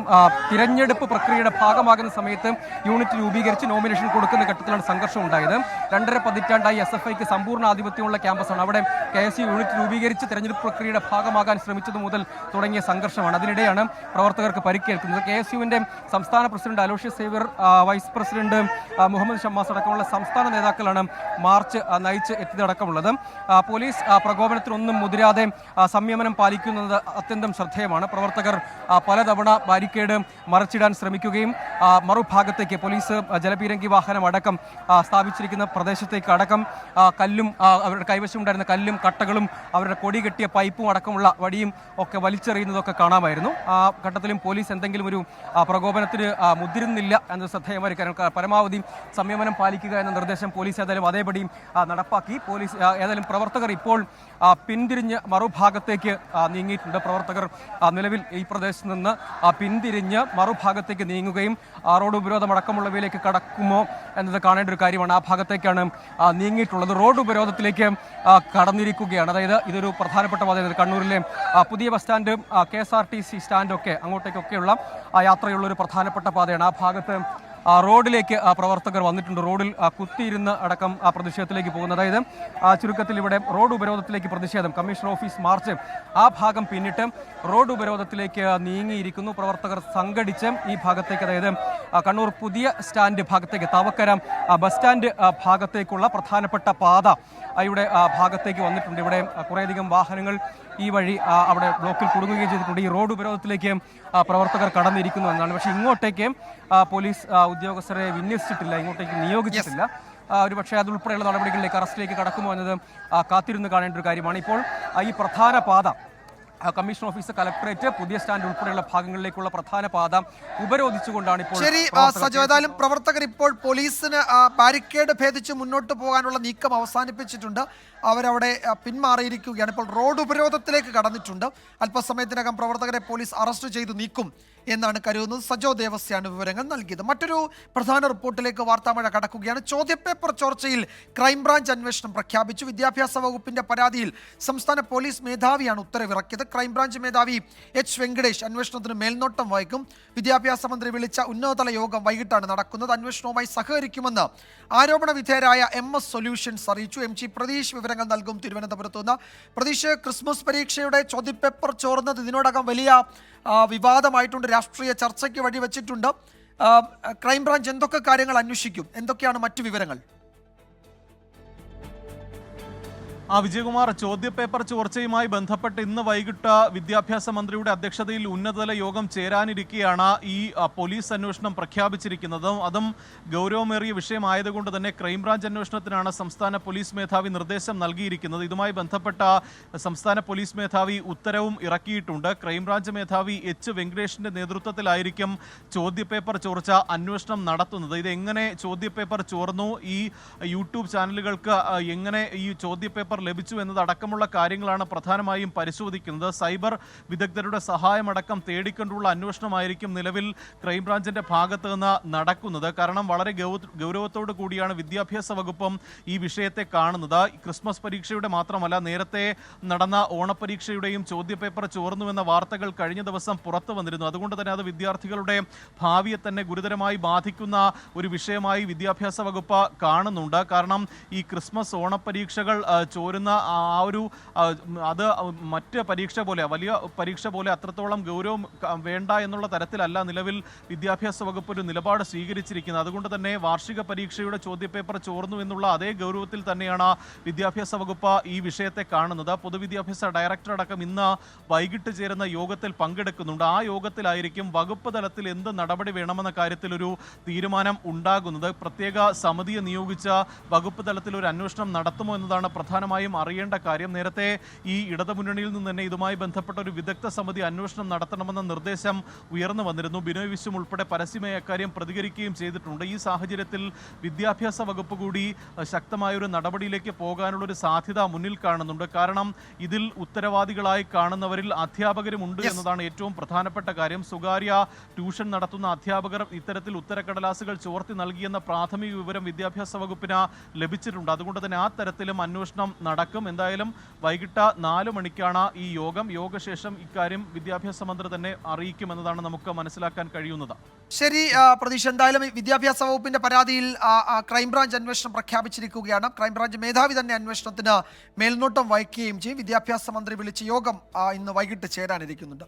[SPEAKER 9] തിരഞ്ഞെടുപ്പ് പ്രക്രിയയുടെ ഭാഗമാകുന്ന സമയത്ത് യൂണിറ്റ് രൂപീകരിച്ച് നോമിനേഷൻ കൊടുക്കുന്ന ഘട്ടത്തിലാണ് സംഘർഷം ഉണ്ടായത്. 2.5 പതിറ്റാണ്ടായി SFIക്ക് സമ്പൂർണ്ണ ആധിപത്യമുള്ള ക്യാമ്പസാണ്. അവിടെ KSU യൂണിറ്റ് രൂപീകരിച്ച് തിരഞ്ഞെടുപ്പ് പ്രക്രിയയുടെ ഭാഗമാകാൻ ശ്രമിച്ചത് മുതൽ തുടങ്ങിയ സംഘർഷമാണ്. അതിനിടെയാണ് പ്രവർത്തകർക്ക് പരിക്കേൽക്കുന്നത്. KSUവിന്റെ സംസ്ഥാന president Aloysius Xavier, vice president Muhammad Shammas അടക്കമുള്ള സംസ്ഥാന നേതാക്കളാണ് മാർച്ച് നയിച്ച് എത്തിയതടക്കമുള്ളത്. പോലീസ് പ്രകോപനത്തിനൊന്നും മുതിരാതെ സംയമനം പാലിക്കുന്നത് അത്യന്തം ശ്രദ്ധേയമാണ്. പ്രവർത്തകർ പലതവണ ബാരിക്കേഡ് മറിച്ചിടാൻ ശ്രമിക്കുകയും മറുഭാഗത്തേക്ക് പോലീസ് ജലപീരങ്കി വാഹനം അടക്കം സ്ഥാപിച്ചിരിക്കുന്ന പ്രദേശത്തേക്ക് അടക്കം കല്ലും അവരുടെ കൈവശമുണ്ടായിരുന്ന കല്ലും കട്ടകളും അവരുടെ കൊടി കെട്ടിയ പൈപ്പും അടക്കമുള്ള വടിയും ഒക്കെ വലിച്ചെറിയുന്നതൊക്കെ കാണാമായിരുന്നു. ആ ഘട്ടത്തിലും പോലീസ് എന്തെങ്കിലും ഒരു പ്രകോപനത്തിന് മുതിരുന്നില്ല എന്നത് ശ്രദ്ധേയമായ കാര്യം. പരമാവധി സംയമനം പാലിക്കുക എന്ന നിർദ്ദേശം പോലീസ് ഏതായാലും അതേപടിയും നടപ്പാക്കി. പോലീസ് ഏതായാലും പ്രവർത്തകർ ഇപ്പോൾ പിന്തിരിഞ്ഞ് മറുഭാഗത്തേക്ക് നീങ്ങിയിട്ടുണ്ട്. പ്രവർത്തകർ നിലവിൽ ഈ പ്രദേശത്ത് നിന്ന് പിന്തിരിഞ്ഞ് മറുഭാഗത്തേക്ക് നീങ്ങുകയും റോഡ് ഉപരോധം അടക്കമുള്ളവയിലേക്ക് കടക്കുമോ എന്നത് കാണേണ്ട ഒരു കാര്യമാണ്. ആ ഭാഗത്തേക്കാണ് നീങ്ങിയിട്ടുള്ളത്. റോഡ് ഉപരോധത്തിലേക്ക് കടന്നിരിക്കുകയാണ്. അതായത് ഇതൊരു പ്രധാനപ്പെട്ട പാതയാണ്. കണ്ണൂരിലെ പുതിയ ബസ് സ്റ്റാൻഡ്, KSRTC സ്റ്റാൻഡൊക്കെ അങ്ങോട്ടേക്കൊക്കെയുള്ള യാത്രയുള്ള ഒരു പ്രധാനപ്പെട്ട പാതയാണ്. ആ ഭാഗത്ത് റോഡിലേക്ക് പ്രവർത്തകർ വന്നിട്ടുണ്ട്. റോഡിൽ കുത്തിയിരുന്ന് അടക്കം പ്രതിഷേധത്തിലേക്ക് പോകുന്നു. അതായത് ചുരുക്കത്തിൽ ഇവിടെ റോഡ് ഉപരോധത്തിലേക്ക് പ്രതിഷേധം, കമ്മീഷണർ ഓഫീസ് മാർച്ച് ആ ഭാഗം പിന്നിട്ട് റോഡ് ഉപരോധത്തിലേക്ക് നീങ്ങിയിരിക്കുന്നു. പ്രവർത്തകർ സംഘടിച്ച് ഈ ഭാഗത്തേക്ക്, അതായത് കണ്ണൂർ പുതിയ സ്റ്റാൻഡ് ഭാഗത്തേക്ക്, താവക്കര ബസ് സ്റ്റാൻഡ് ഭാഗത്തേക്കുള്ള പ്രധാനപ്പെട്ട പാത ഇവിടെ ഭാഗത്തേക്ക് വന്നിട്ടുണ്ട്. ഇവിടെ കുറേയധികം വാഹനങ്ങൾ ഈ വഴി അവിടെ ബ്ലോക്കിൽ കുടുങ്ങുകയും ചെയ്തിട്ടുണ്ട്. ഈ റോഡ് ഉപരോധത്തിലേക്ക് പ്രവർത്തകർ കടന്നിരിക്കുന്നു എന്നാണ്. പക്ഷേ ഇങ്ങോട്ടേക്ക് പോലീസ് ഉദ്യോഗസ്ഥരെ വിന്യസിച്ചിട്ടില്ല, ഇങ്ങോട്ടേക്ക് നിയോഗിച്ചിട്ടില്ല. ഒരുപക്ഷെ അതുൾപ്പെടെയുള്ള നടപടികളിലേക്ക്, അറസ്റ്റിലേക്ക് കടക്കുമോ എന്നത് കാത്തിരുന്ന് കാണേണ്ട ഒരു കാര്യമാണ്. ഇപ്പോൾ ഈ പ്രധാന പാത കമ്മീഷൻ ഓഫീസ്, കലക്ടറേറ്റ്, പുതിയ സ്റ്റാൻഡ് ഉൾപ്പെടെയുള്ള ഭാഗങ്ങളിലേക്കുള്ള പ്രധാന പാത ഉപരോധിച്ചുകൊണ്ടാണ് ഇപ്പോൾ.
[SPEAKER 1] ശരി സജോ, ഏതായാലും പ്രവർത്തകർ ഇപ്പോൾ പോലീസിന് ബാരിക്കേഡ് ഭേദിച്ച് മുന്നോട്ട് പോകാനുള്ള നീക്കം അവസാനിപ്പിച്ചിട്ടുണ്ട്. അവരവിടെ പിന്മാറിയിരിക്കുകയാണ്. ഇപ്പോൾ റോഡ് ഉപരോധത്തിലേക്ക് കടന്നിട്ടുണ്ട്. അല്പസമയത്തിനകം പ്രവർത്തകരെ പോലീസ് അറസ്റ്റ് ചെയ്തു നീക്കും എന്നാണ് കരുതുന്നത്. സജോ ദേവസ്യാണ് വിവരങ്ങൾ നൽകിയത്. മറ്റൊരു പ്രധാന റിപ്പോർട്ടിലേക്ക് വാർത്താമഴ കടക്കുകയാണ്. ചോദ്യപേപ്പർ ചോർച്ചയിൽ ക്രൈംബ്രാഞ്ച് അന്വേഷണം പ്രഖ്യാപിച്ചു. വിദ്യാഭ്യാസ വകുപ്പിന്റെ പരാതിയിൽ സംസ്ഥാന പോലീസ് മേധാവിയാണ് ഉത്തരവിറക്കിയത്. ക്രൈംബ്രാഞ്ച് മേധാവി എച്ച് വെങ്കടേഷ് അന്വേഷണത്തിന് മേൽനോട്ടം വഹിക്കും. വിദ്യാഭ്യാസ മന്ത്രി വിളിച്ച ഉന്നതതല യോഗം വൈകിട്ടാണ് നടക്കുന്നത്. അന്വേഷണവുമായി സഹകരിക്കുമെന്ന് ആരോപണ വിധേയരായ MS സൊല്യൂഷൻസ് അറിയിച്ചു. MG പ്രതീഷ് വിവരങ്ങൾ നൽകും തിരുവനന്തപുരത്ത് നിന്ന്. പ്രതീഷ്, ക്രിസ്മസ് പരീക്ഷയുടെ ചോദ്യപേപ്പർ ചോർന്നത് ഇതിനോടകം വലിയ വിവാദമായിട്ടുണ്ട്, രാഷ്ട്രീയ ചർച്ചയ്ക്ക് വഴിവെച്ചിട്ടുണ്ട്. ക്രൈംബ്രാഞ്ച് എന്തൊക്കെ കാര്യങ്ങൾ അന്വേഷിക്കും? എന്തൊക്കെയാണ് മറ്റു വിവരങ്ങൾ?
[SPEAKER 10] വിജയകുമാർ, ചോദ്യപേപ്പർ ചോർച്ചയുമായി ബന്ധപ്പെട്ട് ഇന്ന് വൈകിട്ട് വിദ്യാഭ്യാസ മന്ത്രിയുടെ അധ്യക്ഷതയിൽ ഉന്നതതല യോഗം ചേരാനിരിക്കെയാണ് ഈ പോലീസ് അന്വേഷണം പ്രഖ്യാപിച്ചിരിക്കുന്നത്. അതും ഗൗരവമേറിയ വിഷയമായതുകൊണ്ട് തന്നെ ക്രൈംബ്രാഞ്ച് അന്വേഷണത്തിനാണ് സംസ്ഥാന പോലീസ് മേധാവി നിർദ്ദേശം നൽകിയിരിക്കുന്നത്. ഇതുമായി ബന്ധപ്പെട്ട സംസ്ഥാന പോലീസ് മേധാവി ഉത്തരവും ഇറക്കിയിട്ടുണ്ട്. ക്രൈംബ്രാഞ്ച് മേധാവി എച്ച് വെങ്കടേഷിന്റെ നേതൃത്വത്തിലായിരിക്കും ചോദ്യപേപ്പർ ചോർച്ച അന്വേഷണം നടത്തുന്നത്. ഇതെങ്ങനെ ചോദ്യപേപ്പർ ചോർന്നു, ഈ യൂട്യൂബ് ചാനലുകൾക്ക് എങ്ങനെ ഈ ചോദ്യപേപ്പർ ലഭിച്ചു എന്നതടക്കമുള്ള കാര്യങ്ങളാണ് പ്രധാനമായും പരിശോധിക്കുന്നത്. സൈബർ വിദഗ്ധരുടെ സഹായമടക്കം തേടിക്കൊണ്ടുള്ള അന്വേഷണമായിരിക്കും നിലവിൽ ക്രൈംബ്രാഞ്ചിന്റെ ഭാഗത്ത് നിന്ന് നടക്കുന്നത്. കാരണം വളരെ ഗൗരവത്തോടു കൂടിയാണ് വിദ്യാഭ്യാസ വകുപ്പും ഈ വിഷയത്തെ കാണുന്നത്. ക്രിസ്മസ് പരീക്ഷയുടെ മാത്രമല്ല, നേരത്തെ നടന്ന ഓണപരീക്ഷയുടെയും ചോദ്യപേപ്പർ ചോർന്നുവെന്ന വാർത്തകൾ കഴിഞ്ഞ ദിവസം പുറത്തു വന്നിരുന്നു. അതുകൊണ്ട് തന്നെ അത് വിദ്യാർത്ഥികളുടെ ഭാവിയെ തന്നെ ഗുരുതരമായി ബാധിക്കുന്ന ഒരു വിഷയമായി വിദ്യാഭ്യാസ വകുപ്പ് കാണുന്നുണ്ട്. കാരണം ഈ ക്രിസ്മസ് ഓണപരീക്ഷകൾ ചോരുന്ന അത് മറ്റ് പരീക്ഷ പോലെ, വലിയ പരീക്ഷ പോലെ അത്രത്തോളം ഗൗരവം വേണ്ട എന്നുള്ള തരത്തിലല്ല നിലവിൽ വിദ്യാഭ്യാസ വകുപ്പ് ഒരു നിലപാട് സ്വീകരിച്ചിരിക്കുന്നത്. അതുകൊണ്ട് തന്നെ വാർഷിക പരീക്ഷയുടെ ചോദ്യപേപ്പർ ചോർന്നു എന്നുള്ള അതേ ഗൗരവത്തിൽ തന്നെയാണ് വിദ്യാഭ്യാസ വകുപ്പ് ഈ വിഷയത്തെ കാണുന്നത്. പൊതുവിദ്യാഭ്യാസ ഡയറക്ടർ അടക്കം ഇന്ന് വൈകിട്ട് ചേരുന്ന യോഗത്തിൽ പങ്കെടുക്കുന്നുണ്ട്. ആ യോഗത്തിലായിരിക്കും വകുപ്പ് തലത്തിൽ എന്ത് നടപടി വേണമെന്ന കാര്യത്തിൽ ഒരു തീരുമാനം ഉണ്ടാകുന്നത്. പ്രത്യേക സമിതിയെ നിയോഗിച്ച വകുപ്പ് തലത്തിൽ ഒരു അന്വേഷണം നടത്തുമോ എന്നതാണ് പ്രധാനമായും അറിയേണ്ട കാര്യം. നേരത്തെ ഈ ഇടതുമുന്നണിയിൽ നിന്ന് തന്നെ ഇതുമായി ബന്ധപ്പെട്ട ഒരു വിദഗ്ധ സമിതി അന്വേഷണം നടത്തണമെന്ന നിർദ്ദേശം ഉയർന്നു വന്നിരുന്നു. ബിനോയ് വിശ്വം ഉൾപ്പെടെ പരസ്യമായി അക്കാര്യം പ്രതികരിക്കുകയും ചെയ്തിട്ടുണ്ട്. ഈ സാഹചര്യത്തിൽ വിദ്യാഭ്യാസ വകുപ്പ് കൂടി ശക്തമായൊരു നടപടിയിലേക്ക് പോകാനുള്ളൊരു സാധ്യത മുന്നിൽ കാണുന്നുണ്ട്. കാരണം ഇതിൽ ഉത്തരവാദികളായി കാണുന്നവരിൽ അധ്യാപകരുമുണ്ട് എന്നതാണ് ഏറ്റവും പ്രധാനപ്പെട്ട കാര്യം. സ്വകാര്യ ട്യൂഷൻ നടത്തുന്ന അധ്യാപകർ ഇത്തരത്തിൽ ഉത്തരക്കടലാസുകൾ ചോർത്തി നൽകിയെന്ന പ്രാഥമിക വിവരം വിദ്യാഭ്യാസ വകുപ്പിന് ലഭിച്ചിട്ടുണ്ട്. അതുകൊണ്ട് തന്നെ ആ തരത്തിലും അന്വേഷണം നടക്കും. എന്തായാലും വൈകിട്ട് 4 മണിക്കാണ് ഈ യോഗം. യോഗശേഷം ഇക്കാര്യം വിദ്യാഭ്യാസ മന്ത്രി തന്നെ അറിയിക്കുമെന്നതാണ് നമുക്ക് മനസ്സിലാക്കാൻ കഴിയുന്നത്.
[SPEAKER 1] ശരി പ്രതീഷ്, എന്തായാലും വിദ്യാഭ്യാസ വകുപ്പിന്റെ പരാതിയിൽ ക്രൈംബ്രാഞ്ച് അന്വേഷണം പ്രഖ്യാപിച്ചിരിക്കുകയാണ്. ക്രൈംബ്രാഞ്ച് മേധാവി തന്നെ അന്വേഷണത്തിന് മേൽനോട്ടം വഹിക്കുകയും ചെയ്യും. വിദ്യാഭ്യാസ മന്ത്രി വിളിച്ച യോഗം ഇന്ന് വൈകിട്ട് ചേരാനിരിക്കുന്നുണ്ട്.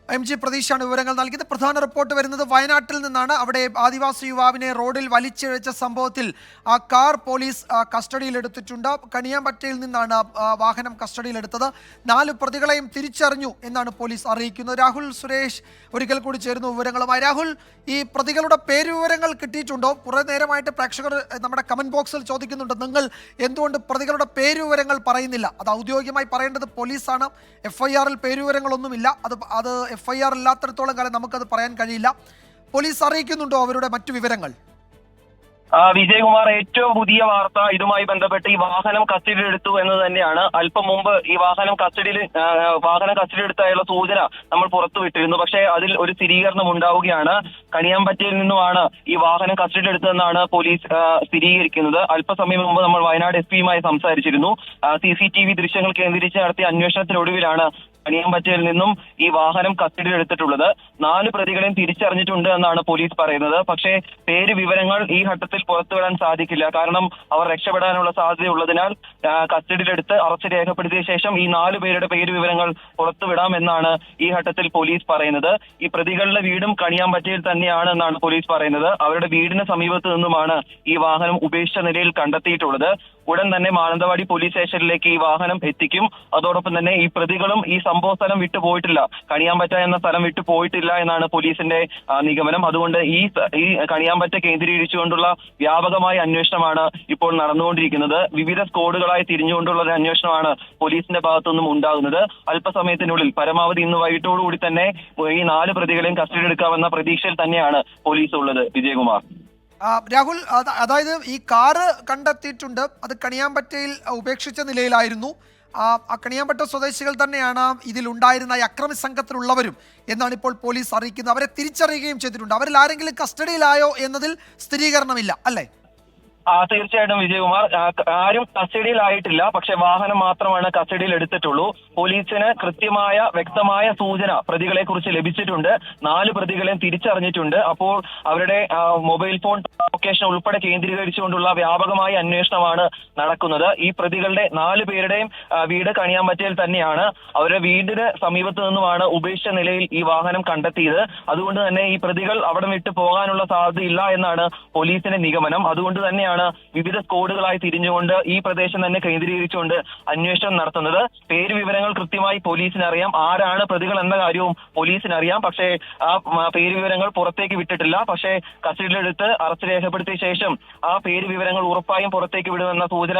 [SPEAKER 1] MG പ്രതീഷാണ് വിവരങ്ങൾ നൽകിയത്. പ്രധാന റിപ്പോർട്ട് വരുന്നത് വയനാട്ടിൽ നിന്നാണ്. അവിടെ ആദിവാസി യുവാവിനെ റോഡിൽ വലിച്ചിഴച്ച സംഭവത്തിൽ ആ കാർ പോലീസ് കസ്റ്റഡിയിലെടുത്തിട്ടുണ്ട്. കണിയാമ്പറ്റയിൽ നിന്നാണ് വാഹനം കസ്റ്റഡിയിലെടുത്തത്. 4 പ്രതികളെയും തിരിച്ചറിഞ്ഞു എന്നാണ് പോലീസ് അറിയിക്കുന്നത്. രാഹുൽ സുരേഷ് ഒരിക്കൽ കൂടി ചേരുന്നു വിവരങ്ങളുമായി. രാഹുൽ, ഈ പ്രതികളുടെ പേരുവിവരങ്ങൾ കിട്ടിയിട്ടുണ്ടോ? കുറേ നേരമായിട്ട് പ്രേക്ഷകർ നമ്മുടെ കമന്റ് ബോക്സിൽ ചോദിക്കുന്നുണ്ട്, നിങ്ങൾ എന്തുകൊണ്ട് പ്രതികളുടെ പേരുവിവരങ്ങൾ പറയുന്നില്ല? അത് ഔദ്യോഗികമായി പറയേണ്ടത് പോലീസാണ്. FIR-ൽ പേരുവിവരങ്ങളൊന്നുമില്ല. അത് FIR ഇല്ലാത്തിടത്തോളം കാലം നമുക്കത് പറയാൻ കഴിയില്ല. പോലീസ് അറിയിക്കുന്നുണ്ടോ അവരുടെ മറ്റു വിവരങ്ങൾ?
[SPEAKER 11] വിജയകുമാർ, ഏറ്റവും പുതിയ വാർത്ത ഇതുമായി ബന്ധപ്പെട്ട് ഈ വാഹനം കസ്റ്റഡിയിലെടുത്തു എന്ന് തന്നെയാണ്. അല്പം മുമ്പ് ഈ വാഹനം കസ്റ്റഡിയിലെടുത്തായുള്ള സൂചന നമ്മൾ പുറത്തുവിട്ടിരുന്നു. പക്ഷേ അതിൽ ഒരു സ്ഥിരീകരണം ഉണ്ടാവുകയാണ്. കണിയാമ്പറ്റയിൽ നിന്നുമാണ് ഈ വാഹനം കസ്റ്റഡിയിലെടുത്തതെന്നാണ് പോലീസ് സ്ഥിരീകരിക്കുന്നത്. അല്പസമയം മുമ്പ് നമ്മൾ വയനാട് SP-യുമായി സംസാരിച്ചിരുന്നു. CCTV ദൃശ്യങ്ങൾ കേന്ദ്രീകരിച്ച് നടത്തിയ അന്വേഷണത്തിനൊടുവിലാണ് കണിയാമ്പറ്റയിൽ നിന്നും ഈ വാഹനം കസ്റ്റഡിയിലെടുത്തിട്ടുള്ളത്. 4 പ്രതികളെയും തിരിച്ചറിഞ്ഞിട്ടുണ്ട് എന്നാണ് പോലീസ് പറയുന്നത്. പക്ഷേ പേര് വിവരങ്ങൾ ഈ ഘട്ടത്തിൽ പുറത്തുവിടാൻ സാധിക്കില്ല. കാരണം അവർ രക്ഷപ്പെടാനുള്ള സാധ്യതയുള്ളതിനാൽ കസ്റ്റഡിയിലെടുത്ത് അറസ്റ്റ് രേഖപ്പെടുത്തിയ ശേഷം ഈ 4 പേരുടെ പേര് വിവരങ്ങൾ പുറത്തുവിടാമെന്നാണ് ഈ ഘട്ടത്തിൽ പോലീസ് പറയുന്നത്. ഈ പ്രതികളുടെ വീടും കണിയാമ്പറ്റയിൽ തന്നെയാണ് എന്നാണ് പോലീസ് പറയുന്നത്. അവരുടെ വീടിന് സമീപത്ത് നിന്നുമാണ് ഈ വാഹനം ഉപേക്ഷിച്ച നിലയിൽ കണ്ടെത്തിയിട്ടുള്ളത്. ഉടൻ തന്നെ മാനന്തവാടി പോലീസ് സ്റ്റേഷനിലേക്ക് ഈ വാഹനം എത്തിക്കും. അതോടൊപ്പം തന്നെ ഈ പ്രതികളും ഈ സംഭവ സ്ഥലം വിട്ടു പോയിട്ടില്ല, കണിയാമ്പറ്റ എന്ന സ്ഥലം വിട്ടു പോയിട്ടില്ല എന്നാണ് പോലീസിന്റെ നിഗമനം. അതുകൊണ്ട് ഈ കണിയാമ്പറ്റ കേന്ദ്രീകരിച്ചുകൊണ്ടുള്ള വ്യാപകമായ അന്വേഷണമാണ് ഇപ്പോൾ നടന്നുകൊണ്ടിരിക്കുന്നത്. വിവിധ സ്ക്വാഡുകളായി തിരിഞ്ഞുകൊണ്ടുള്ള ഒരു അന്വേഷണമാണ് പോലീസിന്റെ ഭാഗത്തുനിന്നും ഉണ്ടാകുന്നത്. അല്പസമയത്തിനുള്ളിൽ, പരമാവധി ഇന്ന് വൈകിട്ടോടുകൂടി തന്നെ ഈ 4 പ്രതികളെയും കസ്റ്റഡി എടുക്കാമെന്ന പ്രതീക്ഷയിൽ തന്നെയാണ് പോലീസ് ഉള്ളത്. വിജയകുമാർ.
[SPEAKER 1] രാഹുൽ, അതായത് ഈ കാറ് കണ്ടെത്തിയിട്ടുണ്ട്, അത് കണിയാമ്പറ്റയിൽ ഉപേക്ഷിച്ച നിലയിലായിരുന്നു. കണിയാമ്പറ്റ സ്വദേശികൾ തന്നെയാണ് ഇതിലുണ്ടായിരുന്ന ഈ അക്രമി സംഘത്തിലുള്ളവരും എന്നാണ് ഇപ്പോൾ പോലീസ് അറിയിക്കുന്നത്. അവരെ തിരിച്ചറിയുകയും ചെയ്തിട്ടുണ്ട്. അവരിൽ ആരെങ്കിലും കസ്റ്റഡിയിലായോ എന്നതിൽ സ്ഥിരീകരണമില്ല, അല്ലേ?
[SPEAKER 11] തീർച്ചയായിട്ടും വിജയകുമാർ, ആരും കസ്റ്റഡിയിലായിട്ടില്ല. പക്ഷെ വാഹനം മാത്രമാണ് കസ്റ്റഡിയിൽ എടുത്തിട്ടുള്ളൂ. പോലീസിന് കൃത്യമായ വ്യക്തമായ സൂചന പ്രതികളെ കുറിച്ച് ലഭിച്ചിട്ടുണ്ട്. 4 പ്രതികളെയും തിരിച്ചറിഞ്ഞിട്ടുണ്ട്. അപ്പോൾ അവരുടെ മൊബൈൽ ഫോൺ ലൊക്കേഷൻ ഉൾപ്പെടെ കേന്ദ്രീകരിച്ചുകൊണ്ടുള്ള വ്യാപകമായ അന്വേഷണമാണ് നടക്കുന്നത്. ഈ പ്രതികളുടെ 4 പേരുടെയും വീട് കണിയാമ്പറ്റയിൽ തന്നെയാണ്. അവരുടെ വീടിന് സമീപത്ത് നിന്നുമാണ് ഉപേക്ഷിച്ച നിലയിൽ ഈ വാഹനം കണ്ടെത്തിയത്. അതുകൊണ്ട് തന്നെ ഈ പ്രതികൾ അവിടെ വിട്ട് പോകാനുള്ള സാധ്യതയില്ല എന്നാണ് പോലീസിന്റെ നിഗമനം. അതുകൊണ്ട് തന്നെയാണ് വിവിധ സ്ക്വാഡുകളായി തിരിഞ്ഞുകൊണ്ട് ഈ പ്രദേശം തന്നെ കേന്ദ്രീകരിച്ചുകൊണ്ട് അന്വേഷണം നടത്തുന്നത്. പേര് വിവരങ്ങൾ കൃത്യമായി പോലീസിന് അറിയാം, ആരാണ് പ്രതികൾ എന്ന കാര്യവും പോലീസിന് അറിയാം. പക്ഷേ ആ പേര് വിവരങ്ങൾ പുറത്തേക്ക് വിട്ടിട്ടില്ല. പക്ഷേ കസ്റ്റഡിയിലെടുത്ത് അറസ്റ്റ് രേഖപ്പെടുത്തിയ ശേഷം ആ പേര് വിവരങ്ങൾ ഉറപ്പായും പുറത്തേക്ക് വിടുമെന്ന സൂചന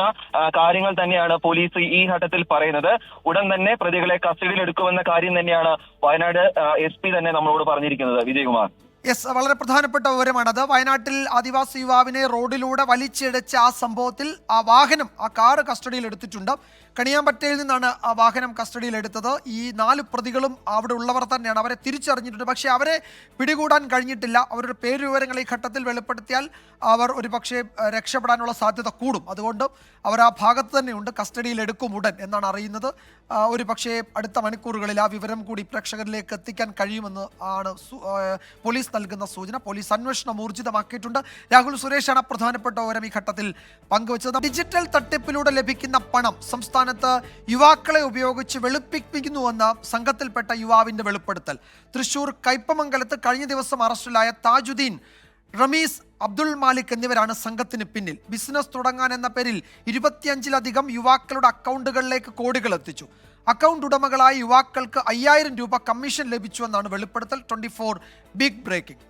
[SPEAKER 11] കാര്യങ്ങൾ തന്നെയാണ് പോലീസ് ഈ ഘട്ടത്തിൽ പറയുന്നത്. ഉടൻ തന്നെ പ്രതികളെ കസ്റ്റഡിയിൽ എടുക്കുമെന്ന കാര്യം തന്നെയാണ് വയനാട് SP തന്നെ നമ്മളോട് പറഞ്ഞിരിക്കുന്നത്. വിജയകുമാർ.
[SPEAKER 1] യെസ്, വളരെ പ്രധാനപ്പെട്ട വിവരമാണത്. വയനാട്ടിൽ ആദിവാസി യുവാവിനെ റോഡിലൂടെ വലിച്ചിഴച്ച ആ സംഭവത്തിൽ ആ വാഹനം, ആ കാറ് കസ്റ്റഡിയിൽ എടുത്തിട്ടുണ്ട്. കണിയാമ്പറ്റയിൽ നിന്നാണ് ആ വാഹനം കസ്റ്റഡിയിൽ എടുത്തത്. ഈ 4 പ്രതികളും അവിടെ ഉള്ളവർ തന്നെയാണ്. അവരെ തിരിച്ചറിഞ്ഞിട്ടുണ്ട്. പക്ഷേ അവരെ പിടികൂടാൻ കഴിഞ്ഞിട്ടില്ല. അവരുടെ പേരുവിവരങ്ങൾ ഈ ഘട്ടത്തിൽ വെളിപ്പെടുത്തിയാൽ അവർ ഒരു പക്ഷേ രക്ഷപ്പെടാനുള്ള സാധ്യത കൂടും. അതുകൊണ്ട് അവർ ആ ഭാഗത്ത് തന്നെയുണ്ട്. കസ്റ്റഡിയിൽ എടുക്കും ഉടൻ എന്നാണ് അറിയുന്നത്. ഒരു പക്ഷേ അടുത്ത മണിക്കൂറുകളിൽ ആ വിവരം കൂടി പ്രേക്ഷകരിലേക്ക് എത്തിക്കാൻ കഴിയുമെന്ന് ആണ് പോലീസ് നൽകുന്ന സൂചന. പോലീസ് അന്വേഷണം ഊർജിതമാക്കിയിട്ടുണ്ട്. രാഹുൽ സുരേഷാണ് പ്രധാനപ്പെട്ട വിവരം ഈ ഘട്ടത്തിൽ പങ്കുവച്ചത്. ഡിജിറ്റൽ തട്ടിപ്പിലൂടെ ലഭിക്കുന്ന പണം സംസ്ഥാനത്ത് യുവാക്കളെ ഉപയോഗിച്ച് വെളുപ്പിക്കുന്നുവെന്ന സംഘത്തിൽപ്പെട്ട യുവാവിന്റെ വെളിപ്പെടുത്തൽ. തൃശൂർ കയ്പമംഗലത്ത് കഴിഞ്ഞ ദിവസം അറസ്റ്റിലായ താജുദ്ദീൻ, റമീസ്, അബ്ദുൾ മാലിക് എന്നിവരാണ് സംഘത്തിന് പിന്നിൽ. ബിസിനസ് തുടങ്ങാൻ എന്ന പേരിൽ 25-ലധികം യുവാക്കളുടെ അക്കൗണ്ടുകളിലേക്ക് കോടികൾ എത്തിച്ചു. അക്കൗണ്ട് ഉടമകളായ യുവാക്കൾക്ക് 5000 രൂപ കമ്മീഷൻ ലഭിച്ചുവെന്നാണ് വെളിപ്പെടുത്തൽ. 24 ബിഗ് ബ്രേക്കിംഗ്.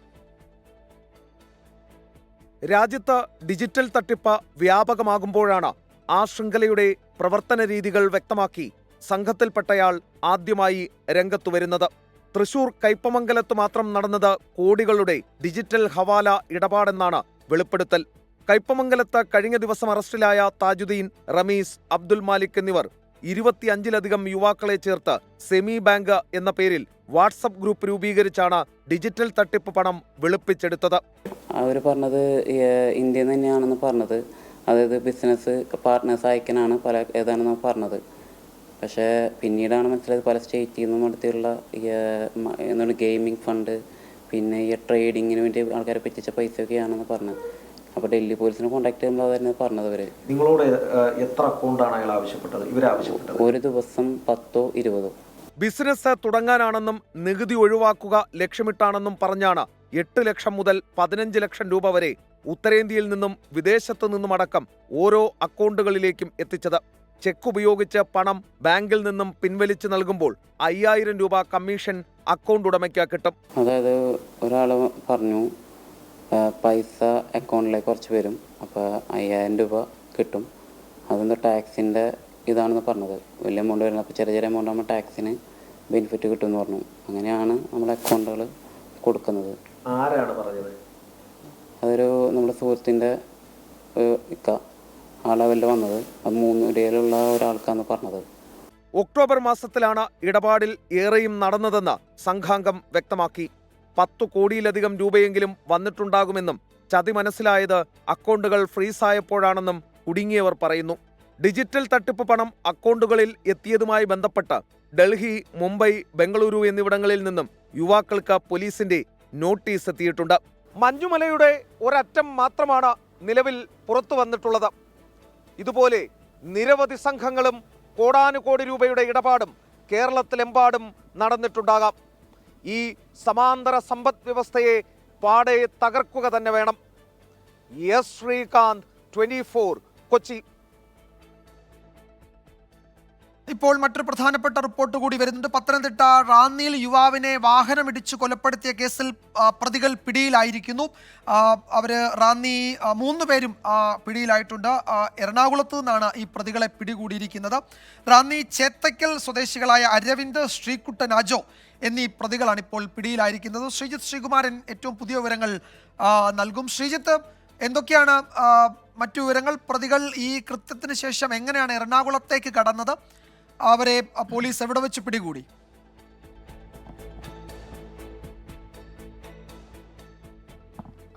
[SPEAKER 12] രാജ്യത്ത് ഡിജിറ്റൽ തട്ടിപ്പ് വ്യാപകമാകുമ്പോഴാണ് ആ ശൃംഖലയുടെ പ്രവർത്തന രീതികൾ വ്യക്തമാക്കി സംഘത്തിൽപ്പെട്ടയാൾ ആദ്യമായി രംഗത്തു വരുന്നത്. തൃശൂർ കയ്പമംഗലത്ത് മാത്രം നടന്നത് കോടികളുടെ ഡിജിറ്റൽ ഹവാല ഇടപാടെന്നാണ് വെളിപ്പെടുത്തൽ. കയ്പമംഗലത്ത് കഴിഞ്ഞ ദിവസം അറസ്റ്റിലായ താജുദ്ദീൻ, റമീസ്, അബ്ദുൾ മാലിക് എന്നിവർ 25-ലധികം യുവാക്കളെ ചേർത്ത് സെമി ബാങ്ക് എന്ന പേരിൽ വാട്സപ്പ് ഗ്രൂപ്പ് രൂപീകരിച്ചാണ് ഡിജിറ്റൽ തട്ടിപ്പ് പണം വെളുപ്പിച്ചെടുത്തത്.
[SPEAKER 13] അവർ പറഞ്ഞത് ഇന്ത്യയിൽ തന്നെയാണെന്ന് പറഞ്ഞത്, അതായത് ബിസിനസ് പാർട്ട്നേഴ്സ് അയക്കാനാണ് ഏതാണെന്ന് പറഞ്ഞത്. പക്ഷേ പിന്നീടാണ് മനസ്സിലായത് പല സ്റ്റേറ്റിൽ നിന്നും നടത്തിയുള്ള എന്താണ് ഗെയിമിംഗ് ഫണ്ട്, പിന്നെ ഈ ട്രേഡിങ്ങിന് വേണ്ടി ആൾക്കാരെ പറ്റിച്ച പൈസയൊക്കെയാണെന്ന് പറഞ്ഞത്. അപ്പോൾ ഡൽഹി പോലീസിനെ കോൺടാക്ട് ചെയ്യുമ്പോൾ അതായിരുന്നു പറഞ്ഞത്. അവർ
[SPEAKER 14] നിങ്ങളോട് എത്ര അക്കൗണ്ടാണ് അയാൾ ആവശ്യപ്പെട്ടത്, ഇവരാവശ്യപ്പെട്ടത്?
[SPEAKER 13] ഒരു ദിവസം 10ഓ 20ഓ.
[SPEAKER 12] ബിസിനസ് തുടങ്ങാനാണെന്നും നികുതി ഒഴിവാക്കുക ലക്ഷ്യമിട്ടാണെന്നും പറഞ്ഞാണ് 8 ലക്ഷം മുതൽ 15 ലക്ഷം രൂപ വരെ ഉത്തരേന്ത്യയിൽ നിന്നും വിദേശത്തു നിന്നുമടക്കം ഓരോ അക്കൗണ്ടുകളിലേക്കും എത്തിച്ചത്. ചെക്ക് ഉപയോഗിച്ച് പണം ബാങ്കിൽ നിന്നും പിൻവലിച്ച് നൽകുമ്പോൾ 5000 രൂപ കമ്മീഷൻ അക്കൗണ്ട് ഉടമയ്ക്ക് കിട്ടും.
[SPEAKER 13] അതായത് ഒരാൾ പറഞ്ഞു പൈസ അക്കൗണ്ടിലേക്ക് കുറച്ച് വരും, അപ്പോൾ 5000 രൂപ കിട്ടും. അതെന്താ ടാക്സിൻ്റെ ഇതാണെന്ന് പറഞ്ഞത്. വലിയ എമൗണ്ട് വരുന്നത്, അപ്പോൾ ചെറിയ ചെറിയ എമൗണ്ട് ആകുമ്പോൾ ടാക്സിന് ബെനിഫിറ്റ് കിട്ടുമെന്ന് പറഞ്ഞു. അങ്ങനെയാണ് നമ്മൾ അക്കൗണ്ടുകൾ കൊടുക്കുന്നത്.
[SPEAKER 14] ആരാണ് പറഞ്ഞത്?
[SPEAKER 13] അതൊരു നമ്മുടെ സുഹൃത്തിൻ്റെ ആ ലെവലിൽ വന്നത്. അത് 3 ഇടയിലുള്ള ഒരാൾക്കാണ് പറഞ്ഞത്.
[SPEAKER 12] ഒക്ടോബർ മാസത്തിലാണ് ഇടപാടിൽ ഏറെയും നടന്നതെന്ന് സംഘാംഗം വ്യക്തമാക്കി. 10 കോടിയിലധികം രൂപയെങ്കിലും വന്നിട്ടുണ്ടാകുമെന്നും ചതി മനസ്സിലായത് അക്കൗണ്ടുകൾ ഫ്രീസായപ്പോഴാണെന്നും കുടുങ്ങിയവർ പറയുന്നു. ഡിജിറ്റൽ തട്ടിപ്പ് പണം അക്കൗണ്ടുകളിൽ എത്തിയതുമായി ബന്ധപ്പെട്ട് ഡൽഹി, മുംബൈ, ബംഗളൂരു എന്നിവിടങ്ങളിൽ നിന്നും യുവാക്കൾക്ക് പോലീസിന്റെ നോട്ടീസ് എത്തിയിട്ടുണ്ട്. മഞ്ഞുമലയുടെ ഒരറ്റം മാത്രമാണ് നിലവിൽ പുറത്തു വന്നിട്ടുള്ളത്. ഇതുപോലെ നിരവധി സംഘങ്ങളും കോടാനുകോടി രൂപയുടെ ഇടപാടും കേരളത്തിലെമ്പാടും നടന്നിട്ടുണ്ടാകാം. ഈ സമാന്തര സമ്പദ് വ്യവസ്ഥയെ പാടെ തകർക്കുക തന്നെ വേണം. എസ് ശ്രീകാന്ത്, 24 കൊച്ചി.
[SPEAKER 1] ഇപ്പോൾ മറ്റൊരു പ്രധാനപ്പെട്ട റിപ്പോർട്ട് കൂടി വരുന്നുണ്ട്. പത്തനംതിട്ട റാന്നിയിൽ യുവാവിനെ വാഹനമിടിച്ച് കൊലപ്പെടുത്തിയ കേസിൽ പ്രതികൾ പിടിയിലായിരിക്കുന്നു. അവര് റാന്നി 3 പേരും പിടിയിലായിട്ടുണ്ട്. എറണാകുളത്ത് നിന്നാണ് ഈ പ്രതികളെ പിടികൂടിയിരിക്കുന്നത്. റാന്നി ചേത്തക്കൽ സ്വദേശികളായ അരവിന്ദ്, ശ്രീകുട്ടൻ, അജോ എന്നീ പ്രതികളാണ് ഇപ്പോൾ പിടിയിലായിരിക്കുന്നത്. ശ്രീജിത്ത് ശ്രീകുമാരൻ ഏറ്റവും പുതിയ വിവരങ്ങൾ നൽകും. ശ്രീജിത്ത്, എന്തൊക്കെയാണ് മറ്റു വിവരങ്ങൾ? പ്രതികൾ ഈ കൃത്യത്തിന് ശേഷം എങ്ങനെയാണ് എറണാകുളത്തേക്ക് കടന്നത്? അവരെ പോലീസ് എവിടെ വെച്ച് പിടികൂടി?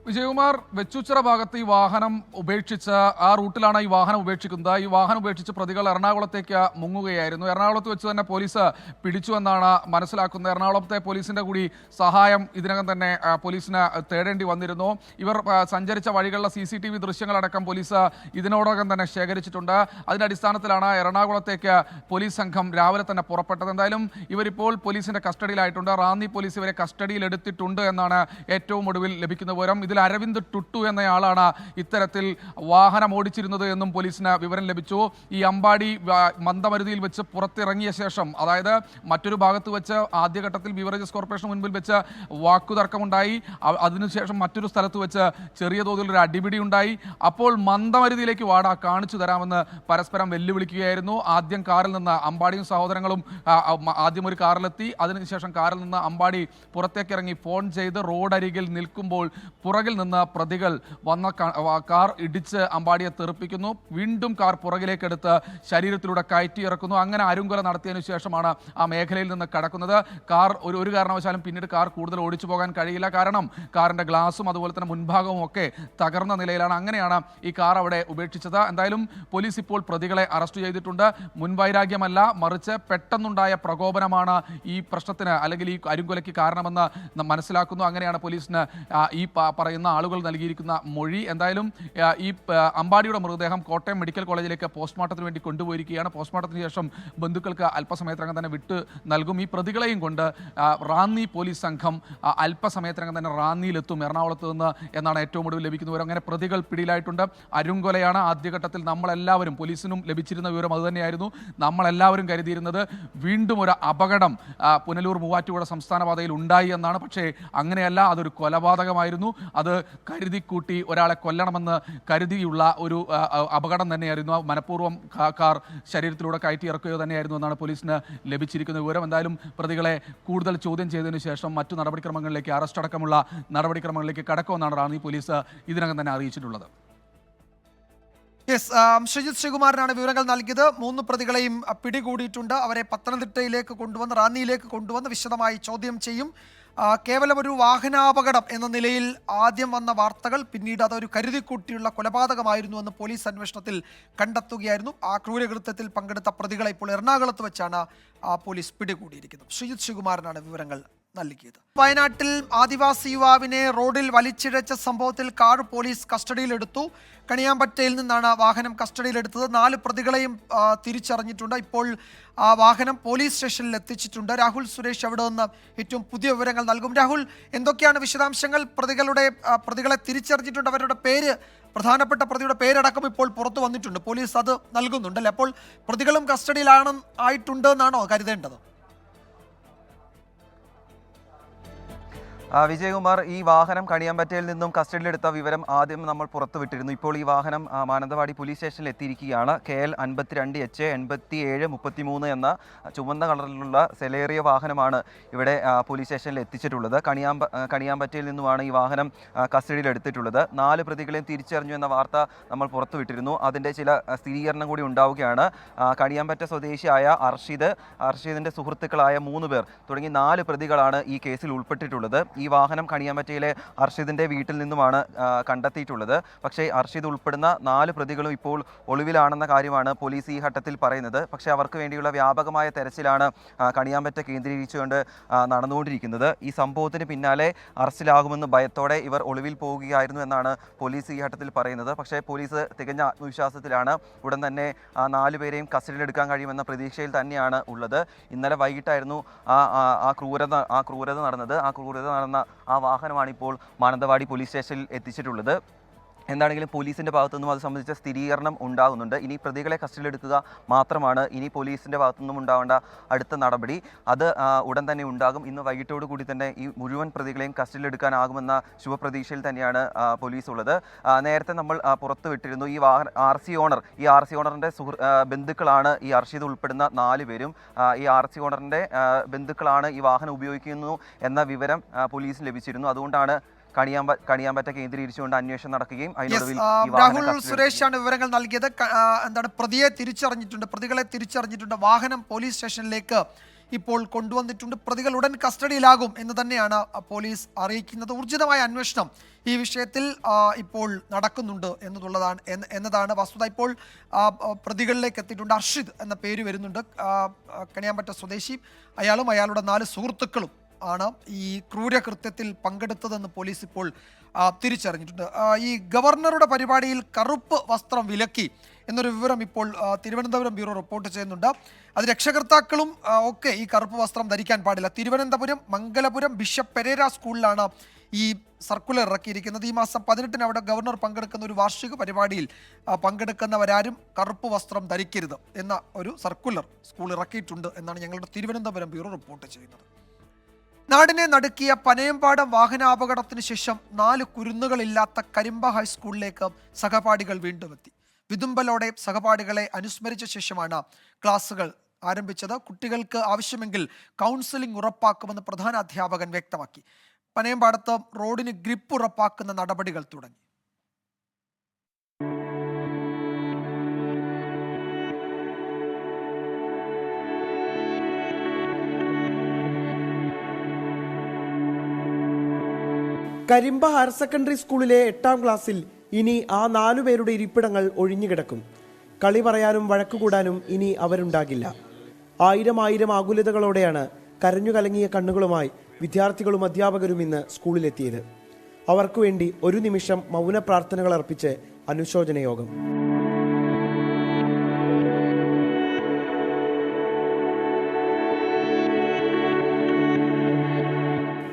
[SPEAKER 15] വിജയകുമാർ, വെച്ചുച്ചിറ ഭാഗത്ത് ഈ വാഹനം ഉപേക്ഷിച്ച് ആ റൂട്ടിലാണ് ഈ വാഹനം ഉപേക്ഷിക്കുന്നത്. ഈ വാഹനം ഉപേക്ഷിച്ച് പ്രതികൾ എറണാകുളത്തേക്ക് മുങ്ങുകയായിരുന്നു. എറണാകുളത്ത് വെച്ച് തന്നെ പോലീസ് പിടിച്ചുവെന്നാണ് മനസ്സിലാക്കുന്നത്. എറണാകുളത്തെ പോലീസിന്റെ കൂടി സഹായം ഇതിനകം തന്നെ പോലീസിന് തേടേണ്ടി വന്നിരുന്നു. ഇവർ സഞ്ചരിച്ച വഴികളിലെ CCTV ദൃശ്യങ്ങളടക്കം പോലീസ് ഇതിനോടകം തന്നെ ശേഖരിച്ചിട്ടുണ്ട്. അതിന്റെ അടിസ്ഥാനത്തിലാണ് എറണാകുളത്തേക്ക് പോലീസ് സംഘം രാവിലെ തന്നെ പുറപ്പെട്ടത്. എന്തായാലും ഇവരിപ്പോൾ പോലീസിന്റെ കസ്റ്റഡിയിലായിട്ടുണ്ട്. റാന്നി പോലീസ് ഇവരെ കസ്റ്റഡിയിൽ എടുത്തിട്ടുണ്ട് എന്നാണ് ഏറ്റവും ഒടുവിൽ ലഭിക്കുന്ന വിവരം. ഇതിൽ അരവിന്ദ് ടുട്ടു എന്നയാളാണ് ഇത്തരത്തിൽ വാഹനം ഓടിച്ചിരുന്നത് എന്നും പോലീസിന് വിവരം ലഭിച്ചു. ഈ അമ്പാടി മന്ദമരുതിയിൽ വെച്ച് പുറത്തിറങ്ങിയ ശേഷം, അതായത് മറ്റൊരു ഭാഗത്ത് വെച്ച് ആദ്യഘട്ടത്തിൽ ബീവറേജസ് കോർപ്പറേഷൻ മുൻപിൽ വെച്ച് വാക്കുതർക്കമുണ്ടായി. അതിനുശേഷം മറ്റൊരു സ്ഥലത്ത് വെച്ച് ചെറിയ തോതിൽ ഒരു അടിപിടി ഉണ്ടായി. അപ്പോൾ മന്ദമരുതിയിലേക്ക് വാടാ, കാണിച്ചു തരാമെന്ന് പരസ്പരം വെല്ലുവിളിക്കുകയായിരുന്നു. ആദ്യം കാറിൽ നിന്ന് അമ്പാടിയും സഹോദരങ്ങളും ആദ്യം ഒരു കാറിലെത്തി. അതിനുശേഷം കാറിൽ നിന്ന് അമ്പാടി പുറത്തേക്കിറങ്ങി ഫോൺ ചെയ്ത് റോഡരികിൽ നിൽക്കുമ്പോൾ പുറകിൽ നിന്ന് പ്രതികൾ വന്ന കാർ ഇടിച്ച് അമ്പാടിയെ തെറിപ്പിക്കുന്നു. വീണ്ടും കാർ പുറകിലേക്കെടുത്ത് ശരീരത്തിലൂടെ കയറ്റി ഇറക്കുന്നു. അങ്ങനെ അരുങ്കൊല നടത്തിയതിനു ശേഷമാണ് ആ മേഖലയിൽ നിന്ന് കടക്കുന്നത്. കാർ ഒരു കാരണവശാലും പിന്നീട് കാർ കൂടുതൽ ഓടിച്ചു പോകാൻ കഴിയില്ല. കാരണം കാറിന്റെ ഗ്ലാസും അതുപോലെ തന്നെ മുൻഭാഗവും ഒക്കെ തകർന്ന നിലയിലാണ്. അങ്ങനെയാണ് ഈ കാർ അവിടെ ഉപേക്ഷിച്ചത്. എന്തായാലും പോലീസ് ഇപ്പോൾ പ്രതികളെ അറസ്റ്റ് ചെയ്തിട്ടുണ്ട്. മുൻവൈരാഗ്യമല്ല, മറിച്ച് പെട്ടെന്നുണ്ടായ പ്രകോപനമാണ് ഈ പ്രശ്നത്തിന് അല്ലെങ്കിൽ ഈ അരുങ്കൊലയ്ക്ക് കാരണമെന്ന് മനസ്സിലാക്കുന്നു. അങ്ങനെയാണ് പോലീസിന് ഈ പറയുന്ന ആളുകൾ നൽകിയിരിക്കുന്ന മൊഴി. എന്തായാലും ഈ അമ്പാടിയുടെ മൃതദേഹം കോട്ടയം മെഡിക്കൽ കോളേജിലേക്ക് പോസ്റ്റ്മോർട്ടത്തിന് വേണ്ടി കൊണ്ടുപോയിരിക്കുകയാണ്. പോസ്റ്റ്മോർട്ടത്തിന് ശേഷം ബന്ധുക്കൾക്ക് അല്പസമയത്തിനകം തന്നെ വിട്ടു നൽകും. ഈ പ്രതികളെയും കൊണ്ട് റാന്നി പോലീസ് സംഘം അല്പസമയത്തിനകം തന്നെ റാന്നിയിലെത്തും, എറണാകുളത്ത് നിന്ന് എന്നാണ് ഏറ്റവും ഒടുവിൽ ലഭിക്കുന്ന വിവരം. അങ്ങനെ പ്രതികൾ പിടിയിലായിട്ടുണ്ട്. അരുങ്കൊലയാണ് ആദ്യഘട്ടത്തിൽ നമ്മളെല്ലാവരും, പോലീസിനും ലഭിച്ചിരുന്ന വിവരം അതുതന്നെയായിരുന്നു. നമ്മളെല്ലാവരും കരുതിയിരുന്നത് വീണ്ടും ഒരു അപകടം പുനലൂർ മൂവാറ്റുപുഴ സംസ്ഥാന പാതയിൽ ഉണ്ടായി എന്നാണ്. പക്ഷേ അങ്ങനെയല്ല, അതൊരു കൊലപാതകമായിരുന്നു. അത് കരുതിക്കൂട്ടി ഒരാളെ കൊല്ലണമെന്ന് കരുതിയുള്ള ഒരു അപകടം തന്നെയായിരുന്നു. മനഃപൂർവ്വം കാർ ശരീരത്തിലൂടെ കയറ്റി ഇറക്കുകയോ തന്നെയായിരുന്നു എന്നാണ് പോലീസിന് ലഭിച്ചിരിക്കുന്ന വിവരം. എന്തായാലും പ്രതികളെ കൂടുതൽ ചോദ്യം ചെയ്തതിനു ശേഷം മറ്റു നടപടിക്രമങ്ങളിലേക്ക്, അറസ്റ്റ് അടക്കമുള്ള നടപടിക്രമങ്ങളിലേക്ക് കടക്കുമെന്നാണ് റാന്നി പോലീസ് ഇതിനകം തന്നെ അറിയിച്ചിട്ടുള്ളത്.
[SPEAKER 1] ശ്രീജിത്ത് ശ്രീകുമാരനാണ് വിവരങ്ങൾ നൽകിയത്. 3 പ്രതികളെയും പിടികൂടിയിട്ടുണ്ട്. അവരെ പത്തനംതിട്ടയിലേക്ക് കൊണ്ടുവന്ന്, റാന്നിയിലേക്ക് കൊണ്ടുവന്ന് വിശദമായി ചോദ്യം ചെയ്യും. കേവലം ഒരു വാഹനാപകടം എന്ന നിലയിൽ ആദ്യം വന്ന വാർത്തകൾ പിന്നീട് അതൊരു കരുതിക്കൂട്ടിയുള്ള കൊലപാതകമായിരുന്നുവെന്ന് പോലീസ് അന്വേഷണത്തിൽ കണ്ടെത്തുകയായിരുന്നു. ആ ക്രൂരകൃത്യത്തിൽ പങ്കെടുത്ത പ്രതികളെ ഇപ്പോൾ എറണാകുളത്ത് വെച്ചാണ് പോലീസ് പിടികൂടിയിരിക്കുന്നത്. ശ്രീജിത്ത് ശ്രീകുമാരനാണ് വിവരങ്ങൾ നൽകിയത്. വയനാട്ടിൽ ആദിവാസി യുവാവിനെ റോഡിൽ വലിച്ചിഴച്ച സംഭവത്തിൽ കാർ പോലീസ് കസ്റ്റഡിയിലെടുത്തു. കണിയാമ്പറ്റയിൽ നിന്നാണ് വാഹനം കസ്റ്റഡിയിലെടുത്തത്. 4 പ്രതികളെയും തിരിച്ചറിഞ്ഞിട്ടുണ്ട്. ഇപ്പോൾ വാഹനം പോലീസ് സ്റ്റേഷനിൽ എത്തിച്ചിട്ടുണ്ട്. രാഹുൽ സുരേഷ് അവിടെ നിന്ന് ഏറ്റവും പുതിയ വിവരങ്ങൾ നൽകും. രാഹുൽ, എന്തൊക്കെയാണ് വിശദാംശങ്ങൾ? പ്രതികളെ തിരിച്ചറിഞ്ഞിട്ടുണ്ട്. അവരുടെ പേര്, പ്രധാനപ്പെട്ട പ്രതിയുടെ പേരടക്കം ഇപ്പോൾ പുറത്തു വന്നിട്ടുണ്ട്. പോലീസ് അത് നൽകുന്നുണ്ടല്ലേ? അപ്പോൾ പ്രതികളും കസ്റ്റഡിയിലായിട്ടുണ്ട് എന്നാണോ കരുതേണ്ടത്?
[SPEAKER 8] വിജയകുമാർ, ഈ വാഹനം കണിയാമ്പറ്റയിൽ നിന്നും കസ്റ്റഡിയിലെടുത്ത വിവരം ആദ്യം നമ്മൾ പുറത്തുവിട്ടിരുന്നു. ഇപ്പോൾ ഈ വാഹനം മാനന്തവാടി പോലീസ് സ്റ്റേഷനിൽ എത്തിയിരിക്കുകയാണ്. KL 52H 8733 എന്ന ചുവന്ന കളറിലുള്ള സെലേറിയ വാഹനമാണ് ഇവിടെ പോലീസ് സ്റ്റേഷനിൽ എത്തിച്ചിട്ടുള്ളത്. കണിയാമ്പറ്റയിൽ നിന്നുമാണ് ഈ വാഹനം കസ്റ്റഡിയിലെടുത്തിട്ടുള്ളത്. 4 പ്രതികളെയും തിരിച്ചറിഞ്ഞു എന്ന വാർത്ത നമ്മൾ പുറത്തുവിട്ടിരുന്നു. അതിൻ്റെ ചില സ്ഥിരീകരണം കൂടി ഉണ്ടാവുകയാണ്. കണിയാമ്പറ്റ സ്വദേശിയായ അർഷിദിൻ്റെ സുഹൃത്തുക്കളായ 3 പേർ തുടങ്ങി 4 പ്രതികളാണ് ഈ കേസിൽ ഉൾപ്പെട്ടിട്ടുള്ളത്. ഈ വാഹനം കണിയാമ്പറ്റയിലെ അർഷിദിൻ്റെ വീട്ടിൽ നിന്നുമാണ് കണ്ടെത്തിയിട്ടുള്ളത്. പക്ഷേ അർഷിദ് ഉൾപ്പെടുന്ന 4 പ്രതികളും ഇപ്പോൾ ഒളിവിലാണെന്ന കാര്യമാണ് പോലീസ് ഈ ഘട്ടത്തിൽ പറയുന്നത്. പക്ഷേ അവർക്ക് വേണ്ടിയുള്ള വ്യാപകമായ തെരച്ചിലാണ് കണിയാമ്പറ്റ കേന്ദ്രീകരിച്ചുകൊണ്ട് നടന്നുകൊണ്ടിരിക്കുന്നത്. ഈ സംഭവത്തിന് പിന്നാലെ അറസ്റ്റിലാകുമെന്ന് ഭയത്തോടെ ഇവർ ഒളിവിൽ പോവുകയായിരുന്നു എന്നാണ് പോലീസ് ഈ ഘട്ടത്തിൽ പറയുന്നത്. പക്ഷേ പോലീസ് തികഞ്ഞ ആത്മവിശ്വാസത്തിലാണ്. ഉടൻ തന്നെ 4 പേരെയും കസ്റ്റഡിയിലെടുക്കാൻ കഴിയുമെന്ന പ്രതീക്ഷയിൽ തന്നെയാണ് ഉള്ളത്. ഇന്നലെ വൈകിട്ടായിരുന്നു ആ ക്രൂരത നടന്നത്. ആ വാഹനമാണ് ഇപ്പോൾ മാനന്തവാടി പോലീസ് സ്റ്റേഷനിൽ എത്തിച്ചിട്ടുള്ളത്. എന്താണെങ്കിലും പോലീസിൻ്റെ ഭാഗത്തുനിന്നും അത് സംബന്ധിച്ച സ്ഥിരീകരണം ഉണ്ടാകുന്നുണ്ട്. ഇനി പ്രതികളെ കസ്റ്റഡിയിലെടുക്കുക മാത്രമാണ് ഇനി പോലീസിൻ്റെ ഭാഗത്തുനിന്നും ഉണ്ടാവേണ്ട അടുത്ത നടപടി. അത് ഉടൻ തന്നെ ഉണ്ടാകും. ഇന്ന് വൈകിട്ടോടു കൂടി തന്നെ ഈ മുഴുവൻ പ്രതികളെയും കസ്റ്റഡിയിലെടുക്കാനാകുമെന്ന ശുഭപ്രതീക്ഷയിൽ തന്നെയാണ് പോലീസ് ഉള്ളത്. നേരത്തെ നമ്മൾ പുറത്തുവിട്ടിരുന്നു ഈ RC ഓണറിൻ്റെ ബന്ധുക്കളാണ് ഈ അർഷിദ് ഉൾപ്പെടുന്ന 4 പേരും. ഈ RC ഓണറിൻ്റെ ബന്ധുക്കളാണ് ഈ വാഹനം ഉപയോഗിക്കുന്നു എന്ന വിവരം പോലീസിന് ലഭിച്ചിരുന്നു. അതുകൊണ്ടാണ് കണിയാമ്പറ്റ കേന്ദ്രീകരിച്ചുകൊണ്ട് അന്വേഷണം നടക്കുകയും
[SPEAKER 1] രാഹുൽ സുരേഷാണ് വിവരങ്ങൾ നൽകിയത്. പ്രതികളെ തിരിച്ചറിഞ്ഞിട്ടുണ്ട്. വാഹനം പോലീസ് സ്റ്റേഷനിലേക്ക് ഇപ്പോൾ കൊണ്ടുവന്നിട്ടുണ്ട്. പ്രതികൾ ഉടൻ കസ്റ്റഡിയിലാകും എന്ന് തന്നെയാണ് പോലീസ് അറിയിക്കുന്നത്. ഊർജിതമായ അന്വേഷണം ഈ വിഷയത്തിൽ ഇപ്പോൾ നടക്കുന്നുണ്ട് എന്നതാണ് വസ്തുത. ഇപ്പോൾ പ്രതികളിലേക്ക് എത്തിയിട്ടുണ്ട്. അർഷിദ് എന്ന പേര് വരുന്നുണ്ട്. കണിയാമ്പറ്റ സ്വദേശി. അയാളും അയാളുടെ 4 സുഹൃത്തുക്കളും ആണ് ഈ ക്രൂരകൃത്യത്തിൽ പങ്കെടുത്തതെന്ന് പോലീസ് ഇപ്പോൾ തിരിച്ചറിഞ്ഞിട്ടുണ്ട്. ഈ ഗവർണറുടെ പരിപാടിയിൽ കറുപ്പ് വസ്ത്രം വിലക്കി എന്നൊരു വിവരം ഇപ്പോൾ തിരുവനന്തപുരം ബ്യൂറോ റിപ്പോർട്ട് ചെയ്യുന്നുണ്ട്. അത് രക്ഷകർത്താക്കളും ഒക്കെ ഈ കറുപ്പ് വസ്ത്രം ധരിക്കാൻ പാടില്ല. തിരുവനന്തപുരം മംഗലപുരം ബിഷപ്പ് പെരേര സ്കൂളിലാണ് ഈ സർക്കുലർ ഇറക്കിയിരിക്കുന്നത്. ഈ മാസം 18-ന് അവിടെ ഗവർണർ പങ്കെടുക്കുന്ന ഒരു വാർഷിക പരിപാടിയിൽ പങ്കെടുക്കുന്നവരാരും കറുപ്പ് വസ്ത്രം ധരിക്കരുത് എന്ന ഒരു സർക്കുലർ സ്കൂൾ ഇറക്കിയിട്ടുണ്ട് എന്നാണ് ഞങ്ങളുടെ തിരുവനന്തപുരം ബ്യൂറോ റിപ്പോർട്ട് ചെയ്യുന്നത്. നാടിനെ നടുക്കിയ പനയമ്പാടം വാഹനാപകടത്തിന് ശേഷം 4 കുരുന്നുകളില്ലാത്ത കരിമ്പ ഹൈസ്കൂളിലേക്ക് സഹപാഠികൾ വീണ്ടും എത്തി. വിതുമ്പലോടെ സഹപാഠികളെ അനുസ്മരിച്ച ശേഷമാണ് ക്ലാസുകൾ ആരംഭിച്ചത്. കുട്ടികൾക്ക് ആവശ്യമെങ്കിൽ കൗൺസിലിംഗ് ഉറപ്പാക്കുമെന്ന് പ്രധാന അധ്യാപകൻ വ്യക്തമാക്കി. പനയമ്പാടത്ത് റോഡിന് ഗ്രിപ്പ് ഉറപ്പാക്കുന്ന നടപടികൾ തുടങ്ങി.
[SPEAKER 16] കരിമ്പ ഹയർ സെക്കൻഡറി സ്കൂളിലെ 8ാം ക്ലാസ്സിൽ ഇനി ആ 4 പേരുടെ ഇരിപ്പിടങ്ങൾ ഒഴിഞ്ഞുകിടക്കും. കളി പറയാനും വഴക്കുകൂടാനും ഇനി അവരുണ്ടാകില്ല. ആയിരം ആകുലതകളോടെയാണ് കരഞ്ഞു കലങ്ങിയ കണ്ണുകളുമായി വിദ്യാർത്ഥികളും അധ്യാപകരും ഇന്ന് സ്കൂളിലെത്തിയത്. അവർക്കു വേണ്ടി ഒരു നിമിഷം മൗന പ്രാർത്ഥനകൾ അർപ്പിച്ച് അനുശോചന യോഗം.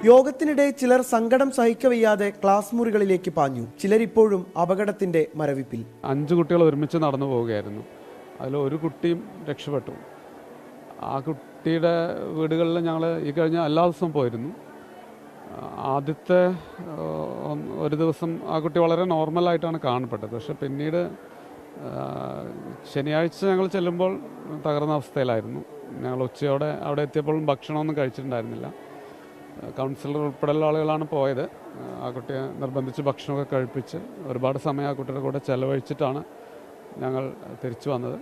[SPEAKER 16] യോഗത്തിനിടെ ചിലർ സങ്കടം സഹിക്കവയ്യാതെ ക്ലാസ് മുറികളിലേക്ക് പാഞ്ഞു. ചിലരിപ്പോഴും അപകടത്തിന്റെ മരവിപ്പിൽ.
[SPEAKER 5] 5 കുട്ടികൾ ഒരുമിച്ച് നടന്നു പോവുകയായിരുന്നു. അതിൽ ഒരു കുട്ടിയും രക്ഷപ്പെട്ടു. ആ കുട്ടിയുടെ വീടുകളിൽ ഞങ്ങൾ ഈ കഴിഞ്ഞ എല്ലാ ദിവസവും പോയിരുന്നു. ആദ്യത്തെ ഒരു ദിവസം ആ കുട്ടി വളരെ നോർമലായിട്ടാണ് കാണപ്പെട്ടത്. പക്ഷെ പിന്നീട് ശനിയാഴ്ച ഞങ്ങൾ ചെല്ലുമ്പോൾ തകർന്ന അവസ്ഥയിലായിരുന്നു. ഞങ്ങൾ ഉച്ചയോടെ അവിടെ എത്തിയപ്പോഴും ഭക്ഷണമൊന്നും കഴിച്ചിട്ടുണ്ടായിരുന്നില്ല. കൗൺസിലർ ഉൾപ്പെടെയുള്ള ആളുകളാണ് പോയത്. ആ കുട്ടിയെ നിർബന്ധിച്ച് ഭക്ഷണമൊക്കെ കഴിപ്പിച്ച് ഒരുപാട് സമയം ആ കുട്ടിയുടെ കൂടെ ചെലവഴിച്ചിട്ടാണ് ഞങ്ങൾ തിരിച്ചു വന്നത്.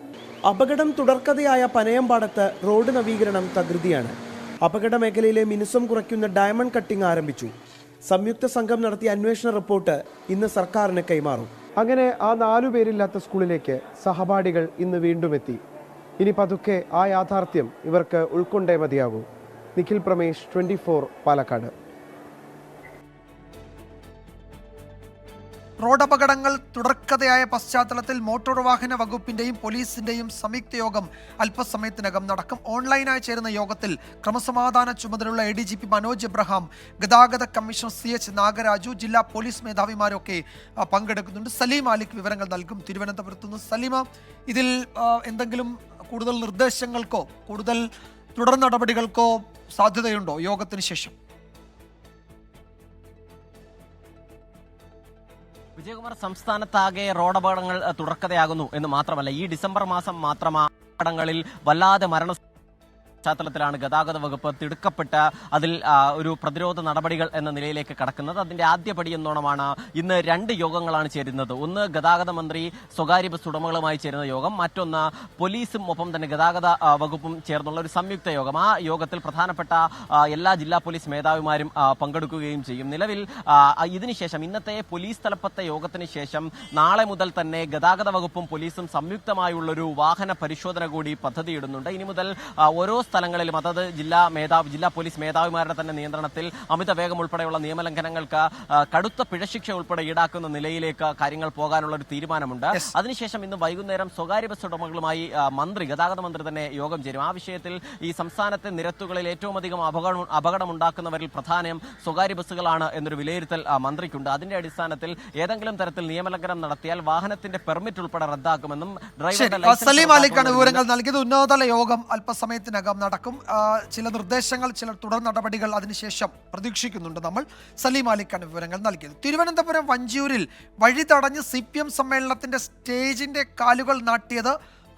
[SPEAKER 16] അപകടം തുടർക്കഥയായ പനയമ്പാടത്ത് റോഡ് നവീകരണം തകൃതിയാണ്. അപകട മേഖലയിലെ മിനുസം കുറയ്ക്കുന്ന ഡയമണ്ട് കട്ടിംഗ് ആരംഭിച്ചു. സംയുക്ത സംഘം നടത്തിയ അന്വേഷണ റിപ്പോർട്ട് ഇന്ന് സർക്കാരിന് കൈമാറും. അങ്ങനെ ആ 4 പേരില്ലാത്ത സ്കൂളിലേക്ക് സഹപാഠികൾ ഇന്ന് വീണ്ടും എത്തി. ഇനി പതുക്കെ ആ യാഥാർത്ഥ്യം ഇവർക്ക് ഉൾക്കൊണ്ടേ മതിയാകൂ. നിഖിൽ പ്രമേഷ്, 24 പാലക്കാട്.
[SPEAKER 1] റോഡപകടങ്ങൾ തുടർക്കഥയായ പശ്ചാത്തലത്തിൽ മോട്ടോർ വാഹന വകുപ്പിന്റെയും പോലീസിന്റെയും സംയുക്ത യോഗം അല്പസമയത്തിനകം നടക്കും. ഓൺലൈനായി ചേരുന്ന യോഗത്തിൽ ക്രമസമാധാന ചുമതലയുള്ള ADGP മനോജ് എബ്രഹാം, ഗതാഗത കമ്മീഷണർ CH നാഗരാജു, ജില്ലാ പോലീസ് മേധാവിമാരൊക്കെ പങ്കെടുക്കുന്നുണ്ട്. സലീം മാലിക് വിവരങ്ങൾ നൽകും തിരുവനന്തപുരത്തു നിന്ന്. സലീമ, ഇതിൽ എന്തെങ്കിലും കൂടുതൽ നിർദ്ദേശങ്ങൾക്കോ കൂടുതൽ തുടർ നടപടികൾക്കോ സാധ്യതയുണ്ടോ യോഗത്തിന് ശേഷം?
[SPEAKER 17] വിജയകുമാർ, സംസ്ഥാനത്താകെ റോഡപകടങ്ങൾ തുടർക്കഥയാകുന്നു എന്ന് മാത്രമല്ല, ഈ ഡിസംബർ മാസം മാത്രം അപകടങ്ങളിൽ വല്ലാതെ പശ്ചാത്തലത്തിലാണ് ഗതാഗത വകുപ്പ് തിടുക്കപ്പെട്ട് അതിൽ ഒരു പ്രതിരോധ നടപടികൾ എന്ന നിലയിലേക്ക് കടക്കുന്നത്. അതിന്റെ ആദ്യപടി എന്നോണമാണ് ഇന്ന് 2 യോഗങ്ങളാണ് ചേരുന്നത്. ഒന്ന് ഗതാഗത മന്ത്രി സ്വകാര്യ ബസ് ഉടമകളുമായി ചേരുന്ന യോഗം, മറ്റൊന്ന് പോലീസും ഒപ്പം തന്നെ ഗതാഗത വകുപ്പും ചേർന്നുള്ള ഒരു സംയുക്ത യോഗം. ആ യോഗത്തിൽ പ്രധാനപ്പെട്ട എല്ലാ ജില്ലാ പോലീസ് മേധാവിമാരും പങ്കെടുക്കുകയും ചെയ്യും. നിലവിൽ ഇതിനുശേഷം ഇന്നത്തെ പോലീസ് തലപ്പത്തെ യോഗത്തിന് ശേഷം നാളെ മുതൽ തന്നെ ഗതാഗത വകുപ്പും പോലീസും സംയുക്തമായുള്ളൊരു വാഹന പരിശോധന കൂടി പദ്ധതിയിടുന്നുണ്ട്. ഇനി മുതൽ ഓരോ സ്ഥലങ്ങളിലും അതത് ജില്ലാ പോലീസ് മേധാവിമാരുടെ തന്നെ നിയന്ത്രണത്തിൽ അമിത വേഗം ഉൾപ്പെടെയുള്ള നിയമലംഘനങ്ങൾക്ക് കടുത്ത പിഴശിക്ഷ ഉൾപ്പെടെ ഈടാക്കുന്ന നിലയിലേക്ക് കാര്യങ്ങൾ പോകാനുള്ള ഒരു തീരുമാനമുണ്ട്. അതിനുശേഷം ഇന്ന് വൈകുന്നേരം സ്വകാര്യ ബസ് ഉടമകളുമായി ഗതാഗത മന്ത്രി തന്നെ യോഗം ചേരും. ആ വിഷയത്തിൽ ഈ സംസ്ഥാനത്തെ നിരത്തുകളിൽ ഏറ്റവും അധികം അപകടമുണ്ടാക്കുന്നവരിൽ പ്രധാനം സ്വകാര്യ ബസ്സുകളാണ് എന്നൊരു വിലയിരുത്തൽ മന്ത്രിക്കുണ്ട്. അതിന്റെ അടിസ്ഥാനത്തിൽ ഏതെങ്കിലും തരത്തിൽ നിയമലംഘനം നടത്തിയാൽ വാഹനത്തിന്റെ പെർമിറ്റ് ഉൾപ്പെടെ റദ്ദാക്കുമെന്നും
[SPEAKER 1] സലീം അലിക്കാണ് വിവരങ്ങൾ നൽകിയത്. ഉന്നതതല യോഗം അല്പസമയത്തിനകം നടക്കും. ചില നിർദ്ദേശങ്ങൾ, ചില തുടർ നടപടികൾ അതിനുശേഷം പ്രതീക്ഷിക്കുന്നുണ്ട് നമ്മൾ. സലീം അലിക്കാണ് വിവരങ്ങൾ നൽകിയത്. തിരുവനന്തപുരം വഞ്ചിയൂരിൽ വഴി തടഞ്ഞ് CPM സമ്മേളനത്തിന്റെ സ്റ്റേജിന്റെ കാലുകൾ നാട്ടിയത്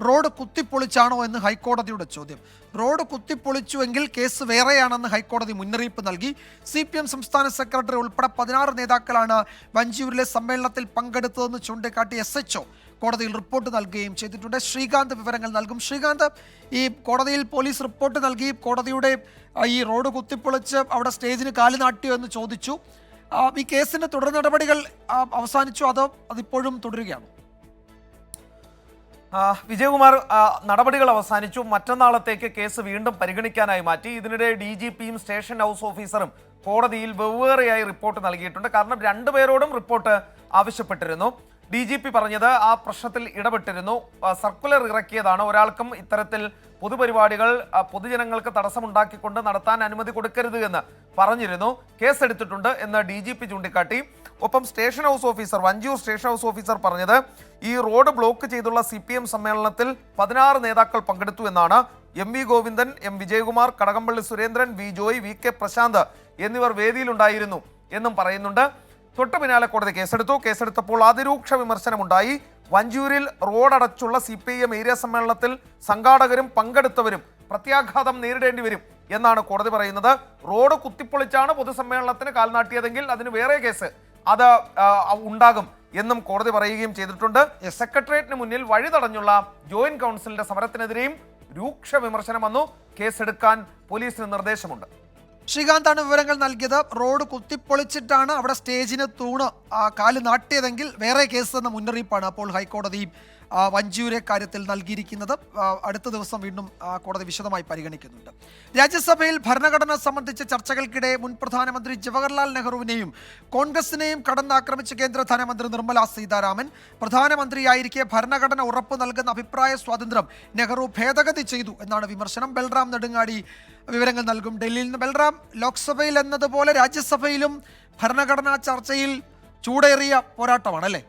[SPEAKER 1] റോഡ് കുത്തിപ്പൊളിച്ചാണോ എന്ന് ഹൈക്കോടതിയുടെ ചോദ്യം. റോഡ് കുത്തിപ്പൊളിച്ചുവെങ്കിൽ കേസ് വേറെയാണെന്ന് ഹൈക്കോടതി മുന്നറിയിപ്പ് നൽകി. CPM സംസ്ഥാന സെക്രട്ടറി ഉൾപ്പെടെ 16 നേതാക്കളാണ് വഞ്ചിയൂരിലെ സമ്മേളനത്തിൽ പങ്കെടുത്തതെന്ന് ചൂണ്ടിക്കാട്ടി SHO കോടതിയിൽ റിപ്പോർട്ട് നൽകുകയും ചെയ്തിട്ടുണ്ട്. ശ്രീകാന്ത് വിവരങ്ങൾ നൽകും. ശ്രീകാന്ത്, ഈ കോടതിയിൽ പോലീസ് റിപ്പോർട്ട് നൽകി കോടതിയുടെ ഈ റോഡ് കുത്തിപ്പൊളിച്ച് അവിടെ സ്റ്റേജിന് കാല് നാട്ടിയോ എന്ന് ചോദിച്ചു. ഈ കേസിന്റെ തുടർ നടപടികൾ അവസാനിച്ചു, അതോ അതിപ്പോഴും തുടരുകയാണ്?
[SPEAKER 12] വിജയകുമാർ, നടപടികൾ അവസാനിച്ചു. മറ്റന്നാളത്തേക്ക് കേസ് വീണ്ടും പരിഗണിക്കാനായി മാറ്റി. ഇതിനിടെ DGPയും സ്റ്റേഷൻ ഹൗസ് ഓഫീസറും കോടതിയിൽ വെവ്വേറെയായി റിപ്പോർട്ട് നൽകിയിട്ടുണ്ട്. കാരണം രണ്ടുപേരോടും റിപ്പോർട്ട് ആവശ്യപ്പെട്ടിരുന്നു. DGP പറഞ്ഞത് ആ പ്രശ്നത്തിൽ ഇടപെട്ടിരുന്നു, സർക്കുലർ ഇറക്കിയതാണ്, ഒരാൾക്കും ഇത്തരത്തിൽ പൊതുപരിപാടികൾ പൊതുജനങ്ങൾക്ക് തടസ്സമുണ്ടാക്കിക്കൊണ്ട് നടത്താൻ അനുമതി കൊടുക്കരുത് എന്ന് പറഞ്ഞിരുന്നു. കേസെടുത്തിട്ടുണ്ട് എന്ന് DGP ചൂണ്ടിക്കാട്ടി. ഒപ്പം station house officer, Vanchiyoor station house officer പറഞ്ഞത് ഈ റോഡ് ബ്ലോക്ക് ചെയ്തുള്ള CPM സമ്മേളനത്തിൽ 16 നേതാക്കൾ പങ്കെടുത്തു എന്നാണ്. MV Govindan, M Vijayakumar, Kadakampally Surendran, V Joy, VK Prashant എന്നിവർ വേദിയിലുണ്ടായിരുന്നു എന്നും പറയുന്നുണ്ട്. തൊട്ടു പിന്നാലെ കോടതി കേസെടുത്തപ്പോൾ അതിരൂക്ഷ വിമർശനമുണ്ടായി. വഞ്ചിയൂരിൽ റോഡടച്ചുള്ള CPIM ഏരിയ സമ്മേളനത്തിൽ സംഘാടകരും പങ്കെടുത്തവരും പ്രത്യാഘാതം നേരിടേണ്ടി വരും എന്നാണ് കോടതി പറയുന്നത്. റോഡ് കുത്തിപ്പൊളിച്ചാണ് പൊതുസമ്മേളനത്തിന് കാൽനാട്ടിയതെങ്കിൽ അതിന് വേറെ കേസ് അത് ഉണ്ടാകും എന്നും കോടതി പറയുകയും ചെയ്തിട്ടുണ്ട്. സെക്രട്ടേറിയറ്റിന് മുന്നിൽ വഴി തടഞ്ഞുള്ള ജോയിന്റ് കൗൺസിലിന്റെ സമരത്തിനെതിരെയും രൂക്ഷ വിമർശനം വന്നു. കേസെടുക്കാൻ പോലീസിന് നിർദ്ദേശമുണ്ട്.
[SPEAKER 1] ശ്രീകാന്താണ് വിവരങ്ങൾ നൽകിയത്. റോഡ് കുത്തിപ്പൊളിച്ചിട്ടാണ് അവിടെ സ്റ്റേജിന് തൂണ് കാല് നാട്ടിയതെങ്കിൽ വേറെ കേസ് എന്ന മുന്നറിയിപ്പാണ് അപ്പോൾ ഹൈക്കോടതി വഞ്ചിയൂരെ കാര്യത്തിൽ നൽകിയിരിക്കുന്നത്. അടുത്ത ദിവസം വീണ്ടും കോടതി വിശദമായി പരിഗണിക്കുന്നുണ്ട്. രാജ്യസഭയിൽ ഭരണഘടന സംബന്ധിച്ച ചർച്ചകൾക്കിടെ മുൻ പ്രധാനമന്ത്രി ജവഹർലാൽ നെഹ്റുവിനെയും കോൺഗ്രസിനെയും കടന്നാക്രമിച്ച കേന്ദ്ര ധനമന്ത്രി നിർമ്മല സീതാരാമൻ. പ്രധാനമന്ത്രിയായിരിക്കെ ഭരണഘടന ഉറപ്പു നൽകുന്ന അഭിപ്രായ സ്വാതന്ത്ര്യം നെഹ്റു ഭേദഗതി ചെയ്തു എന്നാണ് വിമർശനം. ബൽറാം നെടുങ്ങാടി വിവരങ്ങൾ നൽകും ഡൽഹിയിൽ നിന്ന്. ബൽറാം, ലോക്സഭയിൽ എന്നതുപോലെ രാജ്യസഭയിലും ഭരണഘടനാ ചർച്ചയിൽ ചൂടേറിയ പോരാട്ടമാണല്ലേ?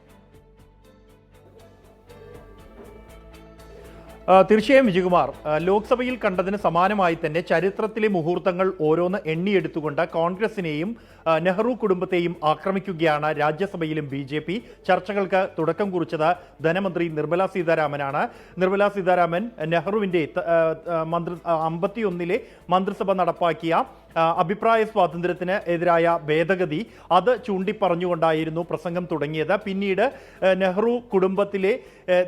[SPEAKER 18] തീർച്ചയായും വിജയകുമാർ, ലോക്സഭയിൽ കണ്ടതിന് സമാനമായി തന്നെ ചരിത്രത്തിലെ മുഹൂർത്തങ്ങൾ ഓരോന്ന് എണ്ണിയെടുത്തുകൊണ്ട് കോൺഗ്രസിനെയും നെഹ്റു കുടുംബത്തെയും ആക്രമിക്കുകയാണ് രാജ്യസഭയിലും BJP. ചർച്ചകൾക്ക് തുടക്കം കുറിച്ചത് ധനമന്ത്രി നിർമ്മല സീതാരാമനാണ്. നിർമ്മല സീതാരാമൻ നെഹ്റുവിൻ്റെ 51-ലെ മന്ത്രിസഭ നടപ്പാക്കിയ അഭിപ്രായ സ്വാതന്ത്ര്യത്തിന് എതിരായ ഭേദഗതി അത് ചൂണ്ടിപ്പറഞ്ഞുകൊണ്ടായിരുന്നു പ്രസംഗം തുടങ്ങിയത്. പിന്നീട് നെഹ്റു കുടുംബത്തിലെ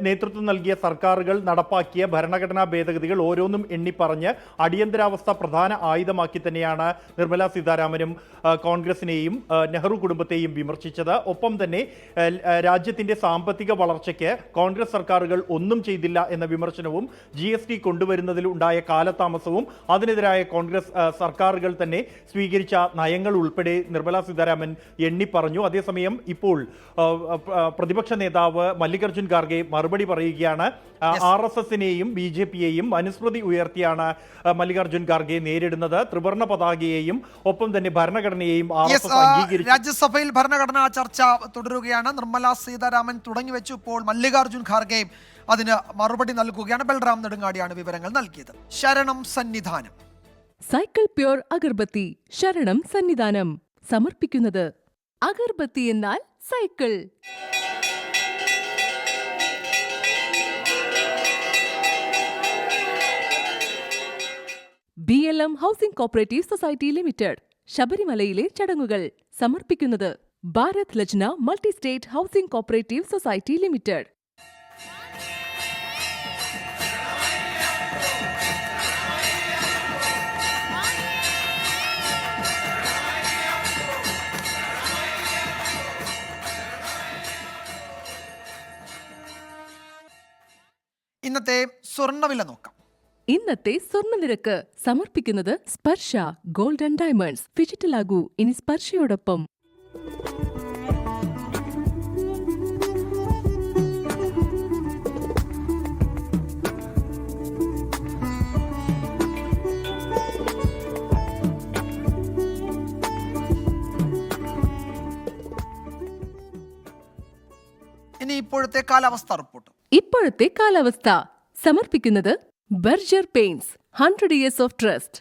[SPEAKER 18] നേതൃത്വം നൽകിയ സർക്കാരുകൾ നടപ്പാക്കിയ ഭരണഘടനാ ഭേദഗതികൾ ഓരോന്നും എണ്ണിപ്പറഞ്ഞ് അടിയന്തരാവസ്ഥ പ്രധാന ആയുധമാക്കി തന്നെയാണ് നിർമ്മല സീതാരാമനും കോൺഗ്രസിനെയും നെഹ്റു കുടുംബത്തെയും വിമർശിച്ചത്. ഒപ്പം തന്നെ രാജ്യത്തിന്റെ സാമ്പത്തിക വളർച്ചയ്ക്ക് കോൺഗ്രസ് സർക്കാരുകൾ ഒന്നും ചെയ്തില്ല എന്ന വിമർശനവും GST കൊണ്ടുവരുന്നതിൽ ഉണ്ടായ കാലതാമസവും അതിനെതിരായ കോൺഗ്രസ് സർക്കാരുകൾ തന്നെ സ്വീകരിച്ച നയങ്ങൾ ഉൾപ്പെടെ നിർമ്മല സീതാരാമൻ എണ്ണിപ്പറഞ്ഞു. അതേസമയം ഇപ്പോൾ പ്രതിപക്ഷ നേതാവ് മല്ലികാർജുൻ ഖാർഗെ മറുപടി പറയുകയാണ്. RSSനെയും BJPയെയും അനുസ്മൃതി ഉയർത്തിയാണ് മല്ലികാർജുൻ ഖാർഗെ നേരിടുന്നത്. ത്രിവർണ്ണ പതാകയെയും ഒപ്പം തന്നെ ഭരണഘടനയെയും RSS അംഗീകരിച്ചു.
[SPEAKER 1] രാജ്യസഭയിൽ ഭരണഘടനാ ചർച്ച തുടരുകയാണ്. നിർമ്മല സീതാരാമൻ തുടങ്ങിവെച്ചു. ഇപ്പോൾ മല്ലികാർജുൻ ഖാർഗെ അതിന് മറുപടി നൽകുകയാണ്. ബൽറാം നെടുങ്ങാടിയാണ് വിവരങ്ങൾ നൽകിയത്. ശരണം സന്നിധാനം.
[SPEAKER 19] സൈക്കിൾ പ്യൂർ അഗർബത്തി ശരണം സന്നിധാനം സമർപ്പിക്കുന്നത് അഗർബത്തി എന്നാൽ Cycle. BLM housing cooperative society limited ശബരിമലയിലെ ചടങ്ങുകൾ സമർപ്പിക്കുന്നത് Bharat Lajna multi state housing cooperative society limited.
[SPEAKER 1] ഇന്നത്തെ സ്വർണ്ണവില നോക്കാം.
[SPEAKER 19] ഇന്നത്തെ സ്വർണ്ണനിരക്ക് സമർപ്പിക്കുന്നത് സ്പർശ ഗോൾഡ് ആൻഡ് ഡയമണ്ട്സ്. ഫിജിറ്റലാകൂ ഇനി സ്പർശയോടൊപ്പം.
[SPEAKER 1] ഇനി ഇപ്പോഴത്തെ കാലാവസ്ഥ റിപ്പോർട്ട്.
[SPEAKER 19] ഇപ്പോഴത്തെ കാലാവസ്ഥ സമർപ്പിക്കുന്നത് Berger paints 100 years of trust.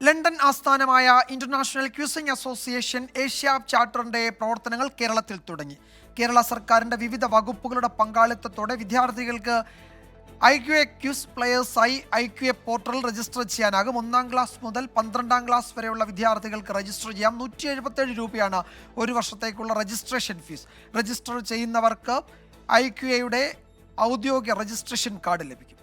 [SPEAKER 1] London ആസ്ഥാനമായ ഇന്റർനാഷണൽ ക്യൂസിംഗ് അസോസിയേഷൻ ഏഷ്യ ചാപ്റ്ററിന്റെ പ്രവർത്തനങ്ങൾ കേരളത്തിൽ തുടങ്ങി. കേരള സർക്കാരിന്റെ വിവിധ വകുപ്പുകളുടെ പങ്കാളിത്തത്തോടെ വിദ്യാർത്ഥികൾക്ക് IQA ക്യൂസ് പ്ലെയേഴ്സായി IQA പോർട്ടൽ രജിസ്റ്റർ ചെയ്യാനാകും. 1ാം ക്ലാസ് മുതൽ 12ാം ക്ലാസ് വരെയുള്ള വിദ്യാർത്ഥികൾക്ക് രജിസ്റ്റർ ചെയ്യാം. 177 രൂപയാണ് ഒരു വർഷത്തേക്കുള്ള രജിസ്ട്രേഷൻ ഫീസ്. രജിസ്റ്റർ ചെയ്യുന്നവർക്ക് IQAയുടെ ഔദ്യോഗിക രജിസ്ട്രേഷൻ കാർഡ് ലഭിക്കും.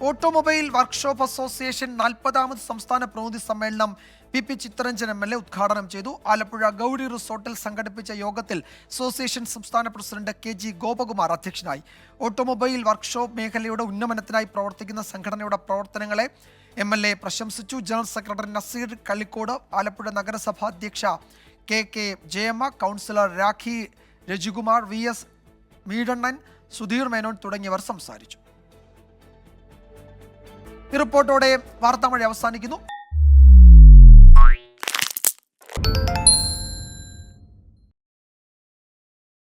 [SPEAKER 1] ഓട്ടോമൊബൈൽ വർക്ക്ഷോപ്പ് അസോസിയേഷൻ 40ാമത് സംസ്ഥാന പ്രതിനിധി സമ്മേളനം PP ചിത്തരഞ്ജൻ MLA ഉദ്ഘാടനം ചെയ്തു. ആലപ്പുഴ ഗൗരി റിസോർട്ടിൽ സംഘടിപ്പിച്ച യോഗത്തിൽ അസോസിയേഷൻ സംസ്ഥാന പ്രസിഡന്റ് KG ഗോപകുമാർ അധ്യക്ഷനായി. ഓട്ടോമൊബൈൽ വർക്ക്ഷോപ്പ് മേഖലയുടെ ഉന്നമനത്തിനായി പ്രവർത്തിക്കുന്ന സംഘടനയുടെ പ്രവർത്തനങ്ങളെ MLA പ്രശംസിച്ചു. ജനറൽ സെക്രട്ടറി നസീർ കള്ളിക്കോട്, ആലപ്പുഴ നഗരസഭാ അധ്യക്ഷ KK Jayamma, councillor Rakhi Rajikumar, VS മീഡണ്ണൻ, സുധീർ മേനോൻ തുടങ്ങിയവർ സംസാരിച്ചു. ഈ റിപ്പോർട്ടോടെ വാർത്താമഴ അവസാനിക്കുന്നു.